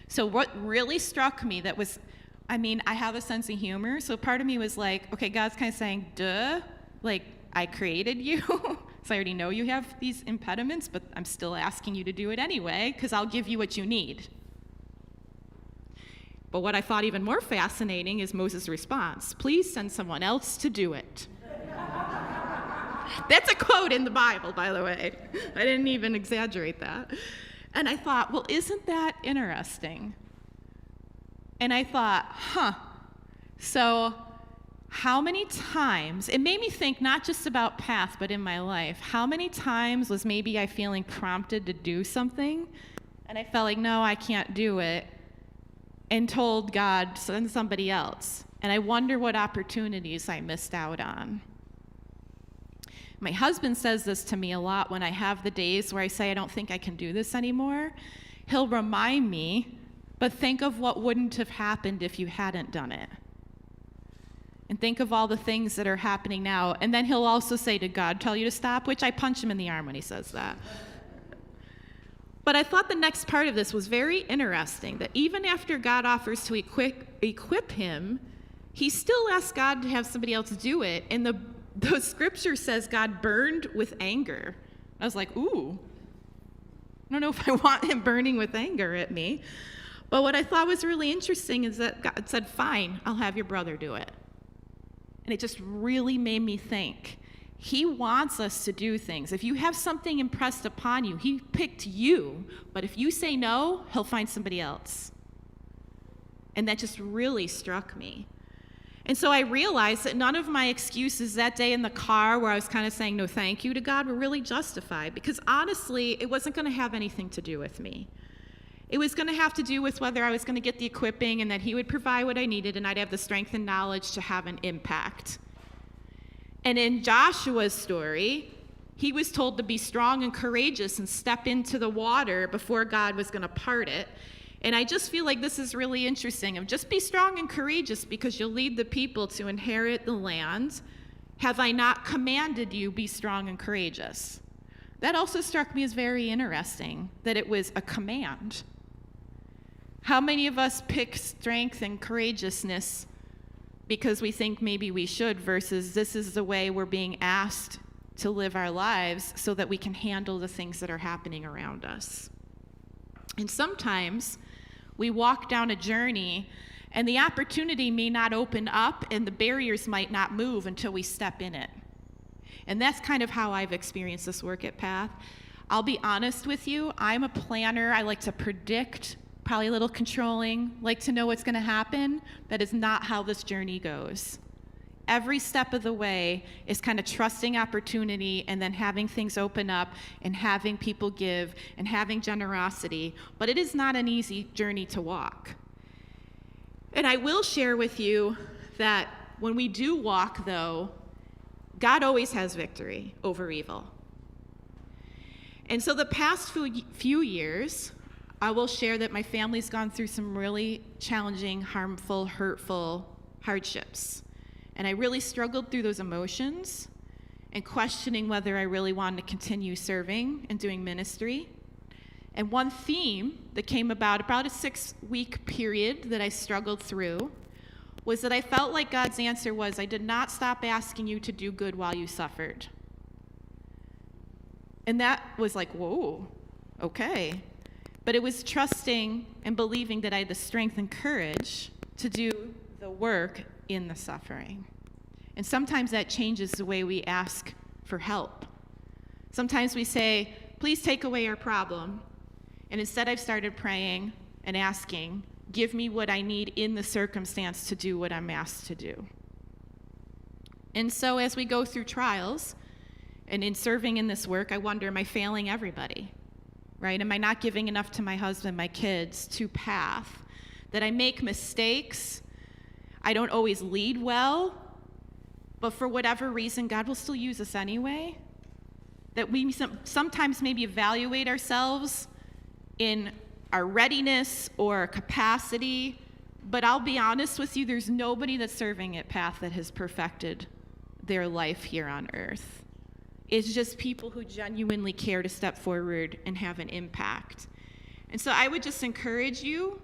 So what really struck me that was, I have a sense of humor, so part of me was like, okay, God's kind of saying, duh, like, I created you, so I already know you have these impediments, but I'm still asking you to do it anyway, because I'll give you what you need. But what I thought even more fascinating is Moses' response, "Please send someone else to do it." That's a quote in the Bible, by the way. I didn't even exaggerate that. And I thought, well, isn't that interesting? And I thought, so how many times, it made me think not just about past, but in my life, how many times was maybe I feeling prompted to do something, and I felt like, no, I can't do it, and told God, send somebody else. And I wonder what opportunities I missed out on. My husband says this to me a lot when I have the days where I say I don't think I can do this anymore. He'll remind me, but think of what wouldn't have happened if you hadn't done it. And think of all the things that are happening now. And then he'll also say, did God tell you to stop? Which I punch him in the arm when he says that. But I thought the next part of this was very interesting, that even after God offers to equip him, he still asks God to have somebody else do it. And the scripture says God burned with anger. I was like, ooh, I don't know if I want him burning with anger at me. But what I thought was really interesting is that God said, fine, I'll have your brother do it. And it just really made me think. He wants us to do things. If you have something impressed upon you, he picked you. But if you say no, he'll find somebody else. And that just really struck me. And so I realized that none of my excuses that day in the car where I was kind of saying no thank you to God were really justified, because honestly, it wasn't going to have anything to do with me. It was going to have to do with whether I was going to get the equipping and that he would provide what I needed and I'd have the strength and knowledge to have an impact. And in Joshua's story, he was told to be strong and courageous and step into the water before God was going to part it. And I just feel like this is really interesting. Of just be strong and courageous because you'll lead the people to inherit the land. Have I not commanded you, be strong and courageous? That also struck me as very interesting, that it was a command. How many of us pick strength and courageousness because we think maybe we should, versus this is the way we're being asked to live our lives so that we can handle the things that are happening around us? And sometimes we walk down a journey and the opportunity may not open up and the barriers might not move until we step in it. And that's kind of how I've experienced this work at Path. I'll be honest with you, I'm a planner. I like to predict, probably a little controlling, like to know what's going to happen. That is not how this journey goes. Every step of the way is kind of trusting opportunity and then having things open up and having people give and having generosity. But it is not an easy journey to walk. And I will share with you that when we do walk, though, God always has victory over evil. And so the past few years, I will share that my family's gone through some really challenging, harmful, hurtful hardships. And I really struggled through those emotions and questioning whether I really wanted to continue serving and doing ministry. And one theme that came about a 6-week period that I struggled through was that I felt like God's answer was, I did not stop asking you to do good while you suffered. And that was like, whoa, okay. But it was trusting and believing that I had the strength and courage to do the work in the suffering. And sometimes that changes the way we ask for help. Sometimes we say, please take away our problem. And instead I've started praying and asking, give me what I need in the circumstance to do what I'm asked to do. And so as we go through trials, and in serving in this work, I wonder, am I failing everybody? Right? Am I not giving enough to my husband, my kids, to Path? that I make mistakes, I don't always lead well, but for whatever reason, God will still use us anyway. That we sometimes maybe evaluate ourselves in our readiness or capacity, but I'll be honest with you, there's nobody that's serving at Path that has perfected their life here on earth. It's just people who genuinely care to step forward and have an impact. And so I would just encourage you,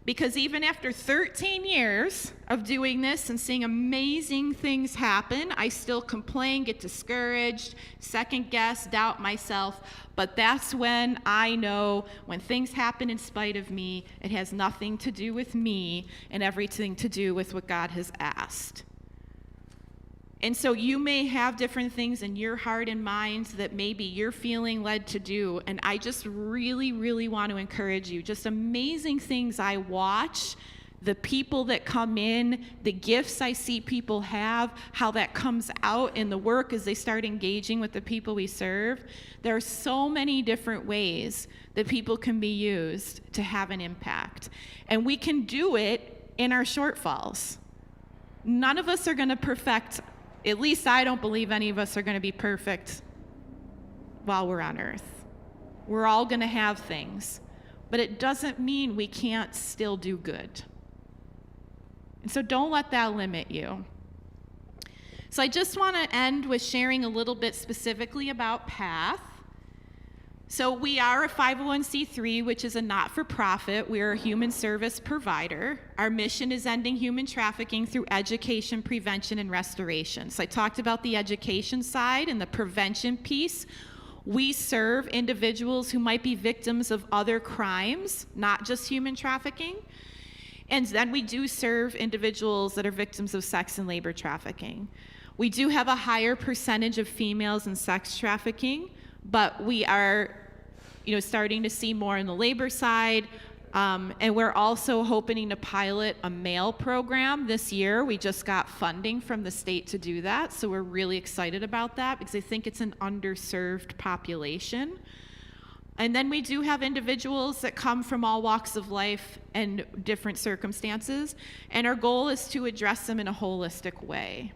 because even after 13 years of doing this and seeing amazing things happen, I still complain, get discouraged, second guess, doubt myself. But that's when I know when things happen in spite of me, it has nothing to do with me and everything to do with what God has asked. And so you may have different things in your heart and mind that maybe you're feeling led to do. And I just really, really want to encourage you. Just amazing things I watch, the people that come in, the gifts I see people have, how that comes out in the work as they start engaging with the people we serve. There are so many different ways that people can be used to have an impact. And we can do it in our shortfalls. None of us are going to perfect. At least I don't believe any of us are going to be perfect while we're on earth. We're all going to have things, but it doesn't mean we can't still do good. And so don't let that limit you. So I just want to end with sharing a little bit specifically about Path. So we are a 501c3, which is a not-for-profit. We're a human service provider. Our mission is ending human trafficking through education, prevention, and restoration. So I talked about the education side and the prevention piece. We serve individuals who might be victims of other crimes, not just human trafficking. And then we do serve individuals that are victims of sex and labor trafficking. We do have a higher percentage of females in sex trafficking, but we are starting to see more on the labor side, and we're also hoping to pilot a male program this year. We just got funding from the state to do that, so we're really excited about that because I think it's an underserved population. And then we do have individuals that come from all walks of life and different circumstances, and our goal is to address them in a holistic way.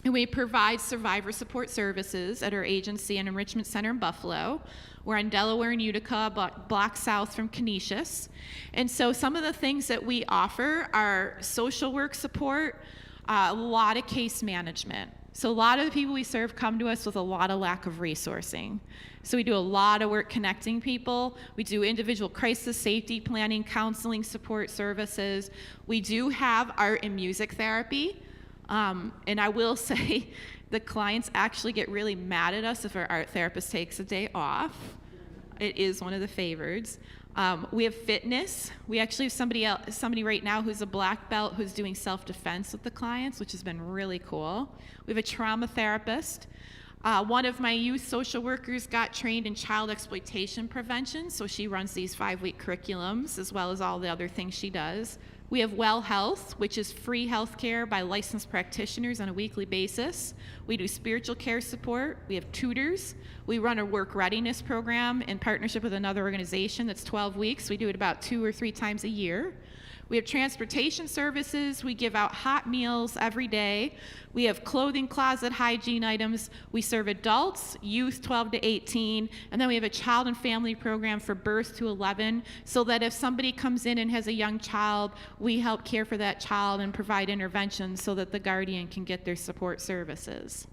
And we provide survivor support services at our agency and enrichment center in Buffalo. We're in Delaware and Utica, block south from Canisius. And so some of the things that we offer are social work support, a lot of case management. So a lot of the people we serve come to us with a lot of lack of resourcing. So we do a lot of work connecting people. We do individual crisis safety planning, counseling support services. We do have art and music therapy. And I will say the clients actually get really mad at us if our art therapist takes a day off. It is one of the favorites. We have fitness. We actually have somebody right now who's a black belt who's doing self-defense with the clients, which has been really cool. We have a trauma therapist. One of my youth social workers got trained in child exploitation prevention, so she runs these 5-week curriculums as well as all the other things she does. We have Well Health, which is free health care by licensed practitioners on a weekly basis. We do spiritual care support. We have tutors. We run a work readiness program in partnership with another organization that's 12 weeks. We do it about 2 or 3 times a year. We have transportation services. We give out hot meals every day. We have clothing closet hygiene items. We serve adults, youth 12 to 18, and then we have a child and family program for birth to 11, so that if somebody comes in and has a young child, we help care for that child and provide interventions so that the guardian can get their support services.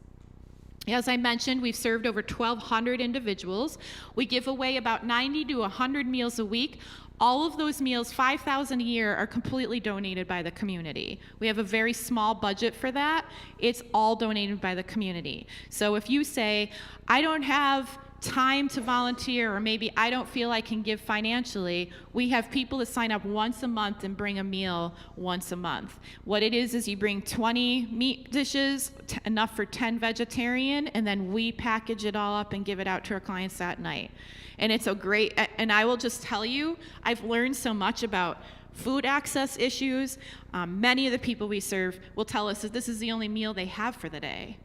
As I mentioned, we've served over 1,200 individuals. We give away about 90 to 100 meals a week. All of those meals, 5,000 a year, are completely donated by the community. We have a very small budget for that. It's all donated by the community. So if you say, I don't have time to volunteer, or maybe I don't feel I can give financially, we have people that sign up once a month and bring a meal once a month. What it is you bring 20 meat dishes, enough for 10 vegetarian, and then we package it all up and give it out to our clients that night. And it's a great, and I will just tell you, I've learned so much about food access issues. Many of the people we serve will tell us that this is the only meal they have for the day.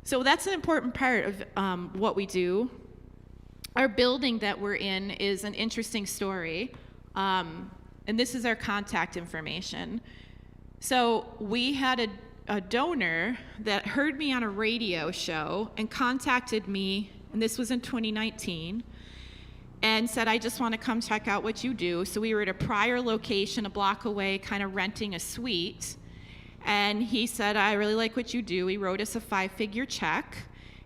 So that's an important part of what we do. Our building that we're in is an interesting story. and this is our contact information. So we had a donor that heard me on a radio show and contacted me, and this was in 2019, and said, I just want to come check out what you do. So we were at a prior location a block away, kind of renting a suite. And he said, I really like what you do. He wrote us a 5-figure check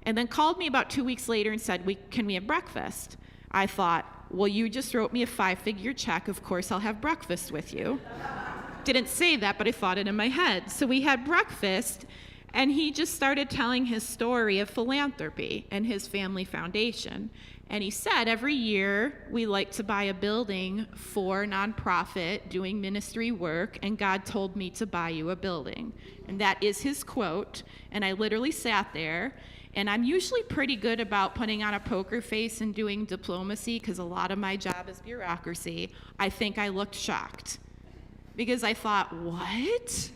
and then called me about 2 weeks later and said, can we have breakfast? I thought, well, you just wrote me a 5-figure check. Of course, I'll have breakfast with you. Didn't say that, but I thought it in my head. So we had breakfast, and he just started telling his story of philanthropy and his family foundation. And he said, every year we like to buy a building for a nonprofit doing ministry work, and God told me to buy you a building. And that is his quote. And I literally sat there, and I'm usually pretty good about putting on a poker face and doing diplomacy, because a lot of my job is bureaucracy. I think I looked shocked, because I thought, what?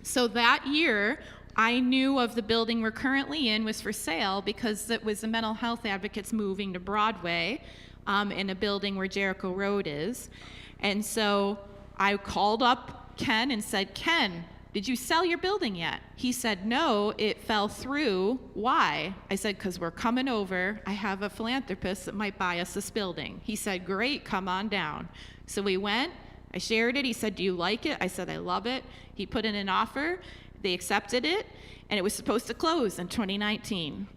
So that year, I knew of the building we're currently in was for sale because it was the mental health advocates moving to Broadway in a building where Jericho Road is. And so I called up Ken and said, Ken, did you sell your building yet? He said, no, it fell through. Why? I said, because we're coming over. I have a philanthropist that might buy us this building. He said, great, come on down. So we went. I shared it. He said, do you like it? I said, I love it. He put in an offer. They accepted it, and it was supposed to close in 2019.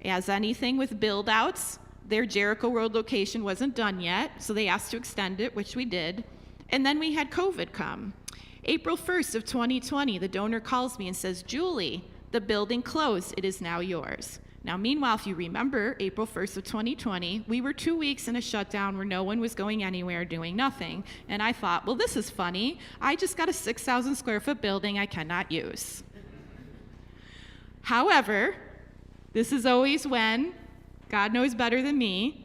As anything with build-outs, their Jericho Road location wasn't done yet, so they asked to extend it, which we did. And then we had COVID come. April 1st of 2020, the donor calls me and says, Julie, the building closed. It is now yours. Now, meanwhile, if you remember, April 1st of 2020, we were 2 weeks in a shutdown where no one was going anywhere, doing nothing. And I thought, well, this is funny. I just got a 6,000 square foot building I cannot use. However, this is always when, God knows better than me,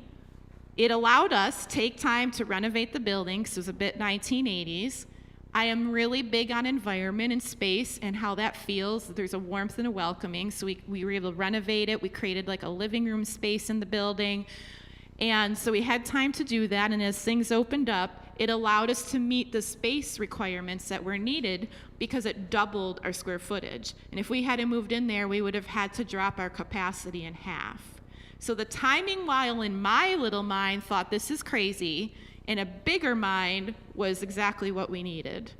it allowed us to take time to renovate the building, because it was a bit 1980s. I am really big on environment and space and how that feels. There's a warmth and a welcoming. So we were able to renovate it. We created like a living room space in the building. And so we had time to do that. And as things opened up, it allowed us to meet the space requirements that were needed because it doubled our square footage. And if we hadn't moved in there, we would have had to drop our capacity in half. So the timing, while in my little mind thought this is crazy, in a bigger mind was exactly what we needed.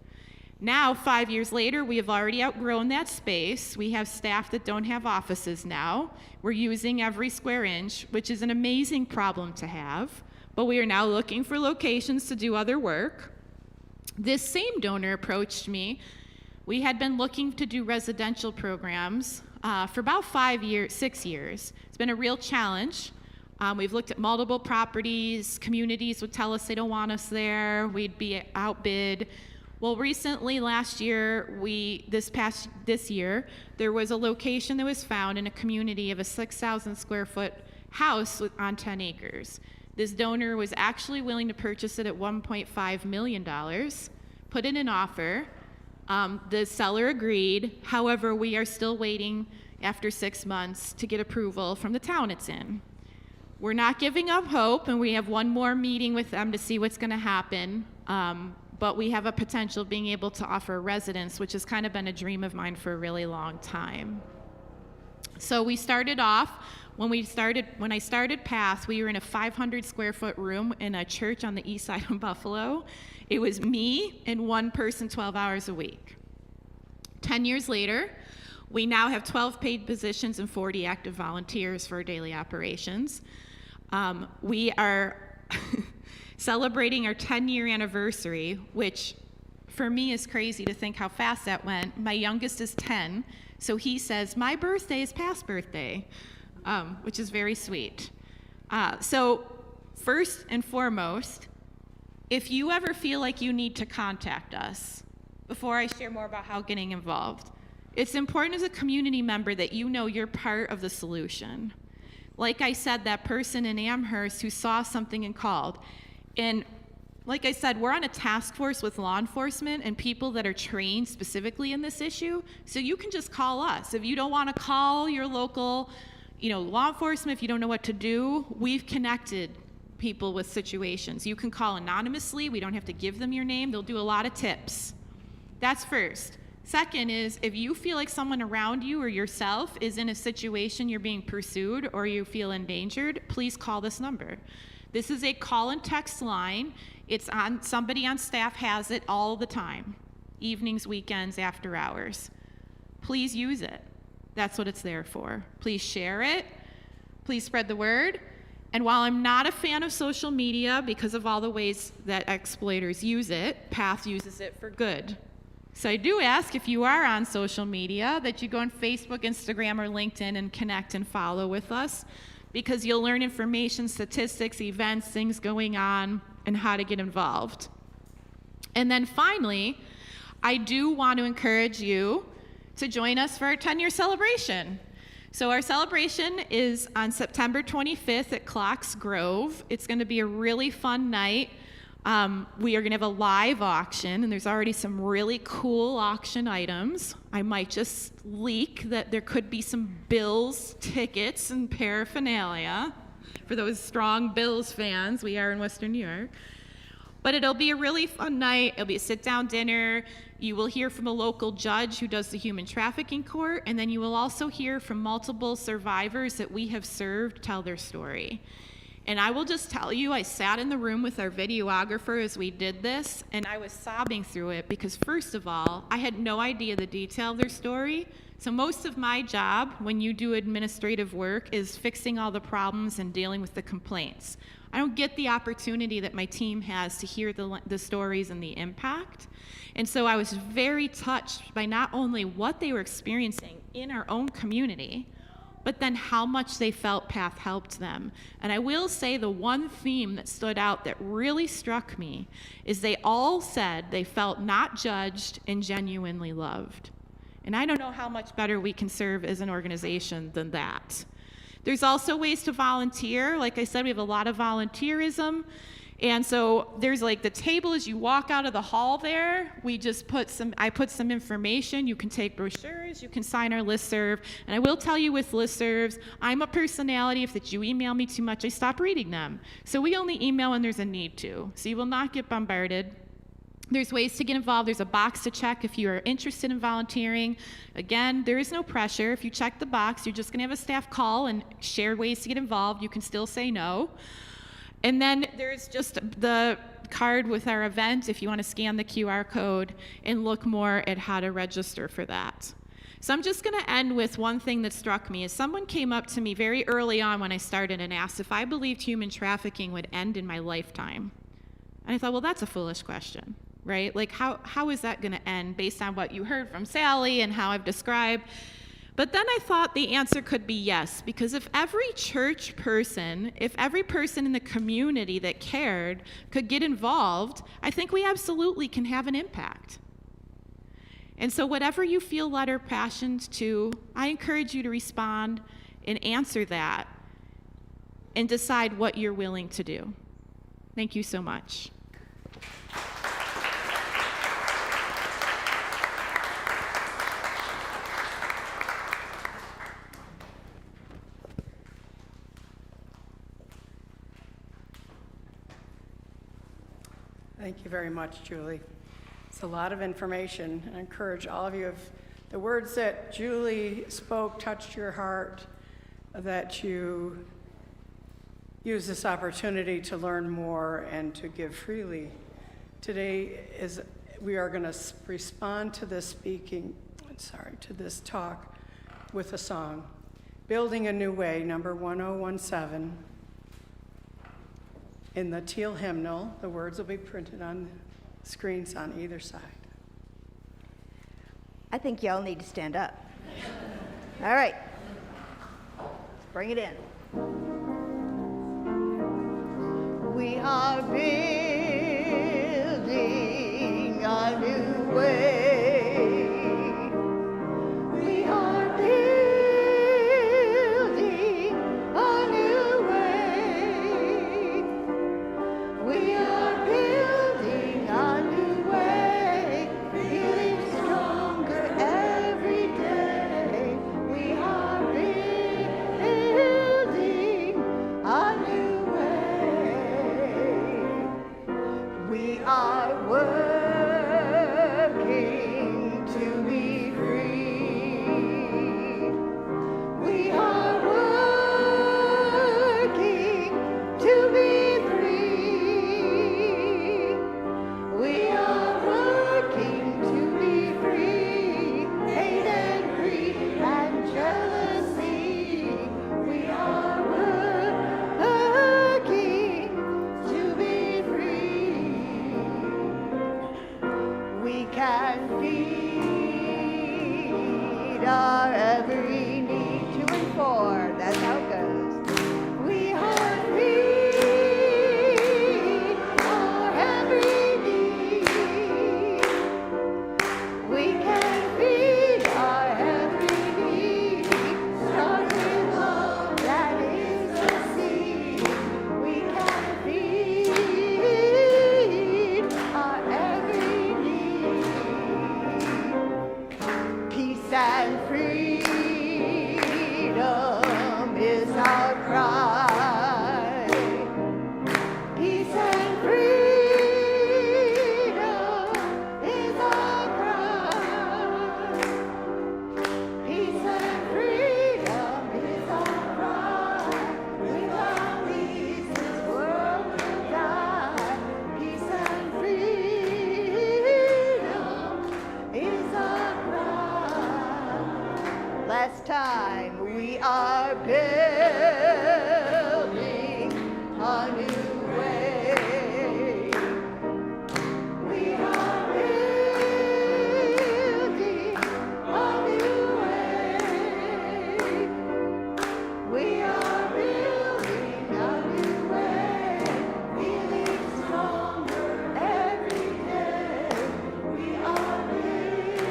Now, 5 years later, we have already outgrown that space. We have staff that don't have offices now. We're using every square inch, which is an amazing problem to have, but we are now looking for locations to do other work. This same donor approached me. We had been looking to do residential programs for about 6 years. It's been a real challenge. We've looked at multiple properties. Communities would tell us they don't want us there. We'd be outbid. Well, recently, last year, this year, there was a location that was found in a community of a 6,000 square foot house on 10 acres. This donor was actually willing to purchase it at $1.5 million, put in an offer. The seller agreed. However, we are still waiting after 6 months to get approval from the town it's in. We're not giving up hope, and we have one more meeting with them to see what's going to happen. But we have a potential of being able to offer residence, which has kind of been a dream of mine for a really long time. So we started off, when I started PATH, we were in a 500 square foot room in a church on the east side of Buffalo. It was me and one person 12 hours a week. 10 years later, we now have 12 paid positions and 40 active volunteers for our daily operations. We are celebrating our 10-year anniversary, which for me is crazy to think how fast that went. My youngest is 10, so he says, my birthday is past birthday, which is very sweet. So first and foremost, if you ever feel like you need to contact us, before I share more about how getting involved, it's important as a community member that you know you're part of the solution. Like I said, that person in Amherst who saw something and called. And like I said, we're on a task force with law enforcement and people that are trained specifically in this issue. So you can just call us. If you don't want to call your local, law enforcement, if you don't know what to do, we've connected people with situations. You can call anonymously. We don't have to give them your name. They'll do a lot of tips. That's first. Second is, if you feel like someone around you or yourself is in a situation you're being pursued or you feel endangered, please call this number. This is a call and text line. It's on, somebody on staff has it all the time, evenings, weekends, after hours. Please use it. That's what it's there for. Please share it. Please spread the word. And while I'm not a fan of social media because of all the ways that exploiters use it, PATH uses it for good. So I do ask, if you are on social media, that you go on Facebook, Instagram, or LinkedIn and connect and follow with us, because you'll learn information, statistics, events, things going on, and how to get involved. And then finally, I do want to encourage you to join us for our 10-year celebration. So our celebration is on September 25th at Clocks Grove. It's going to be a really fun night. We are going to have a live auction, and there's already some really cool auction items. I might just leak that there could be some Bills tickets and paraphernalia for those strong Bills fans. We are in Western New York. But it'll be a really fun night. It'll be a sit-down dinner. You will hear from a local judge who does the human trafficking court, and then you will also hear from multiple survivors that we have served tell their story. And I will just tell you, I sat in the room with our videographer as we did this, and I was sobbing through it because, first of all, I had no idea the detail of their story. So most of my job when you do administrative work is fixing all the problems and dealing with the complaints. I don't get the opportunity that my team has to hear the stories and the impact. And so I was very touched by not only what they were experiencing in our own community, but then how much they felt PATH helped them. And I will say the one theme that stood out that really struck me is they all said they felt not judged and genuinely loved. And I don't know how much better we can serve as an organization than that. There's also ways to volunteer. Like I said, we have a lot of volunteerism. And so there's like the table as you walk out of the hall there. I put some information. You can take brochures, you can sign our listserv. And I will tell you with listservs, I'm a personality. If you email me too much, I stop reading them. So we only email when there's a need to. So you will not get bombarded. There's ways to get involved. There's a box to check if you are interested in volunteering. Again, there is no pressure. If you check the box, you're just going to have a staff call and share ways to get involved. You can still say no. And then there's just the card with our event if you want to scan the QR code and look more at how to register for that. So I'm just going to end with one thing that struck me. Is someone came up to me very early on when I started and asked if I believed human trafficking would end in my lifetime. And I thought, well, that's a foolish question, right? Like, how is that going to end based on what you heard from Sally and how I've described? But then I thought the answer could be yes, because if every church person, if every person in the community that cared could get involved, I think we absolutely can have an impact. And so whatever you feel led or passionate to, I encourage you to respond and answer that and decide what you're willing to do. Thank you so much. Thank you very much, Julie. It's a lot of information, and I encourage all of you, if the words that Julie spoke touched your heart, that you use this opportunity to learn more and to give freely. Today we are going to respond to this to this talk with a song, Building a New Way, number 1017. In the teal hymnal, the words will be printed on screens on either side. I think y'all need to stand up. All right. Let's bring it in. We are building a new way. We are building a new way. We are building a new way, feeling stronger every day. We are building building a new way. We are building a new way. We are building a new way. Feeling stronger every day. We are building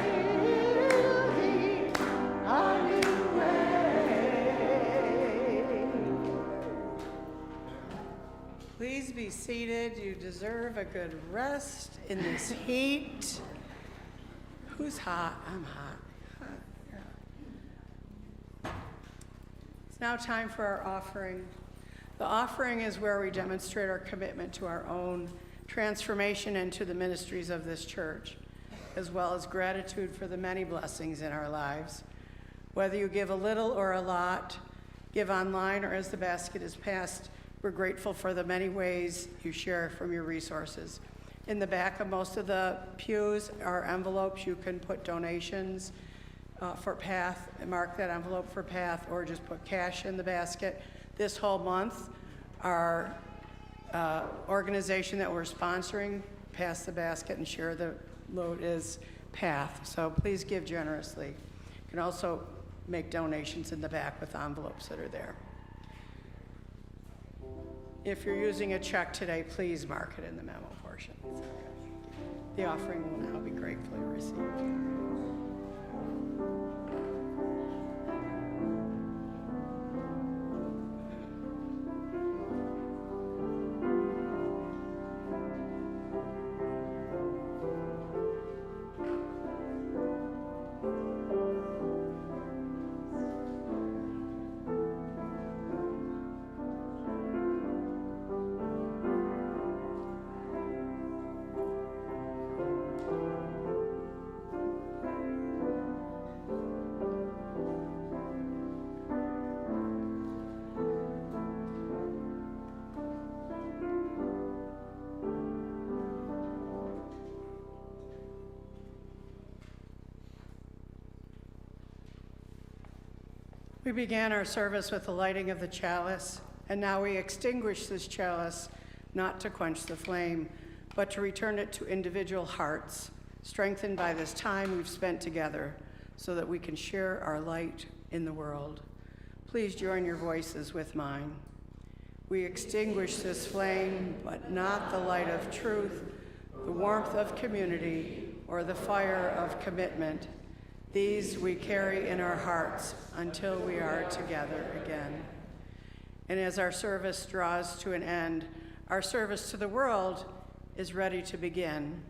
a new way. Please be seated. You deserve a good rest in this heat. Who's hot? I'm hot. It's now time for our offering. The offering is where we demonstrate our commitment to our own transformation and to the ministries of this church, as well as gratitude for the many blessings in our lives. Whether you give a little or a lot, give online or as the basket is passed, we're grateful for the many ways you share from your resources. In the back of most of the pews are envelopes. You can put donations for PATH, and mark that envelope for PATH, or just put cash in the basket. This whole month, our organization that we're sponsoring, Pass the Basket and Share the Load, is PATH. So please give generously. You can also make donations in the back with envelopes that are there. If you're using a check today, please mark it in the memo portion. The offering will now be gratefully received. We began our service with the lighting of the chalice, and now we extinguish this chalice not to quench the flame, but to return it to individual hearts, strengthened by this time we've spent together, so that we can share our light in the world. Please join your voices with mine. We extinguish this flame, but not the light of truth, the warmth of community, or the fire of commitment. These we carry in our hearts until we are together again. And as our service draws to an end, our service to the world is ready to begin.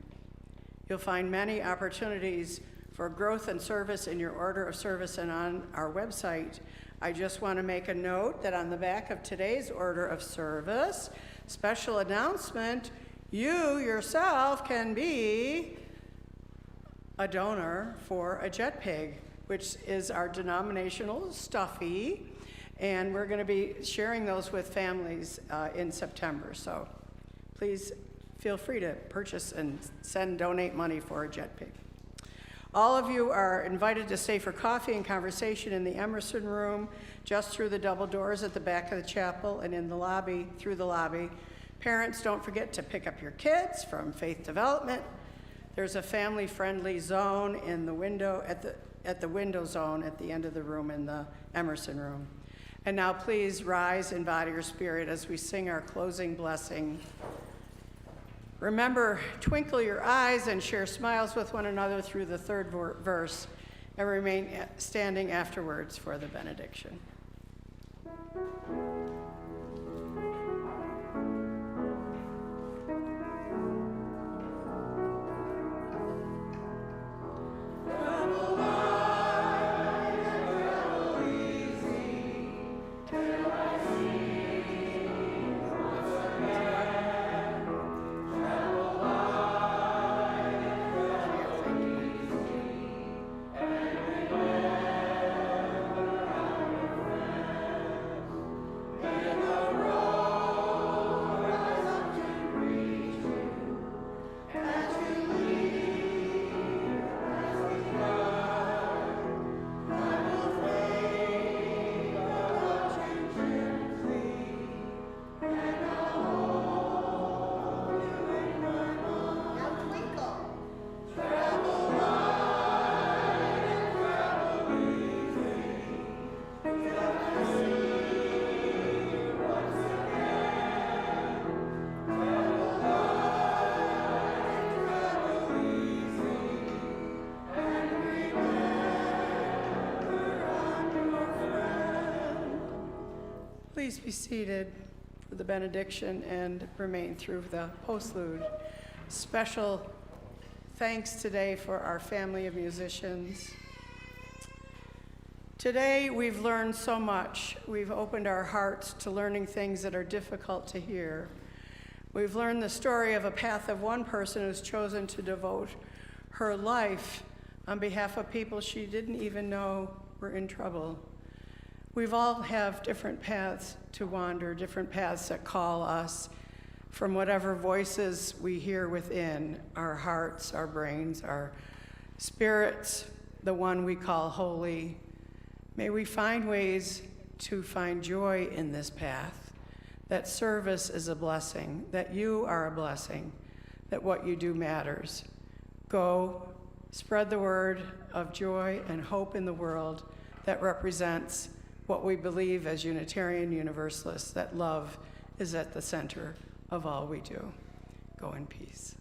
You'll find many opportunities for growth and service in your order of service and on our website. I just want to make a note that on the back of today's order of service, special announcement, you yourself can be a donor for a jet pig, which is our denominational stuffy, and we're going to be sharing those with families in September. So please feel free to purchase and donate money for a jet pig. All of you are invited to stay for coffee and conversation in the Emerson Room, just through the double doors at the back of the chapel and in the lobby, through the lobby. Parents, don't forget to pick up your kids from Faith Development. There's a family-friendly zone in the window, at the window zone at the end of the room in the Emerson Room. And now please rise in body or spirit as we sing our closing blessing. Remember, twinkle your eyes and share smiles with one another through the third verse, and remain standing afterwards for the benediction. The Please be seated for the benediction and remain through the postlude. Special thanks today for our family of musicians. Today, we've learned so much. We've opened our hearts to learning things that are difficult to hear. We've learned the story of a path of one person who's chosen to devote her life on behalf of people she didn't even know were in trouble. We've all have different paths to wander, different paths that call us from whatever voices we hear within our hearts, our brains, our spirits, the one we call holy. May we find ways to find joy in this path, that service is a blessing, that you are a blessing, that what you do matters. Go, spread the word of joy and hope in the world that represents what we believe as Unitarian Universalists, that love is at the center of all we do. Go in peace.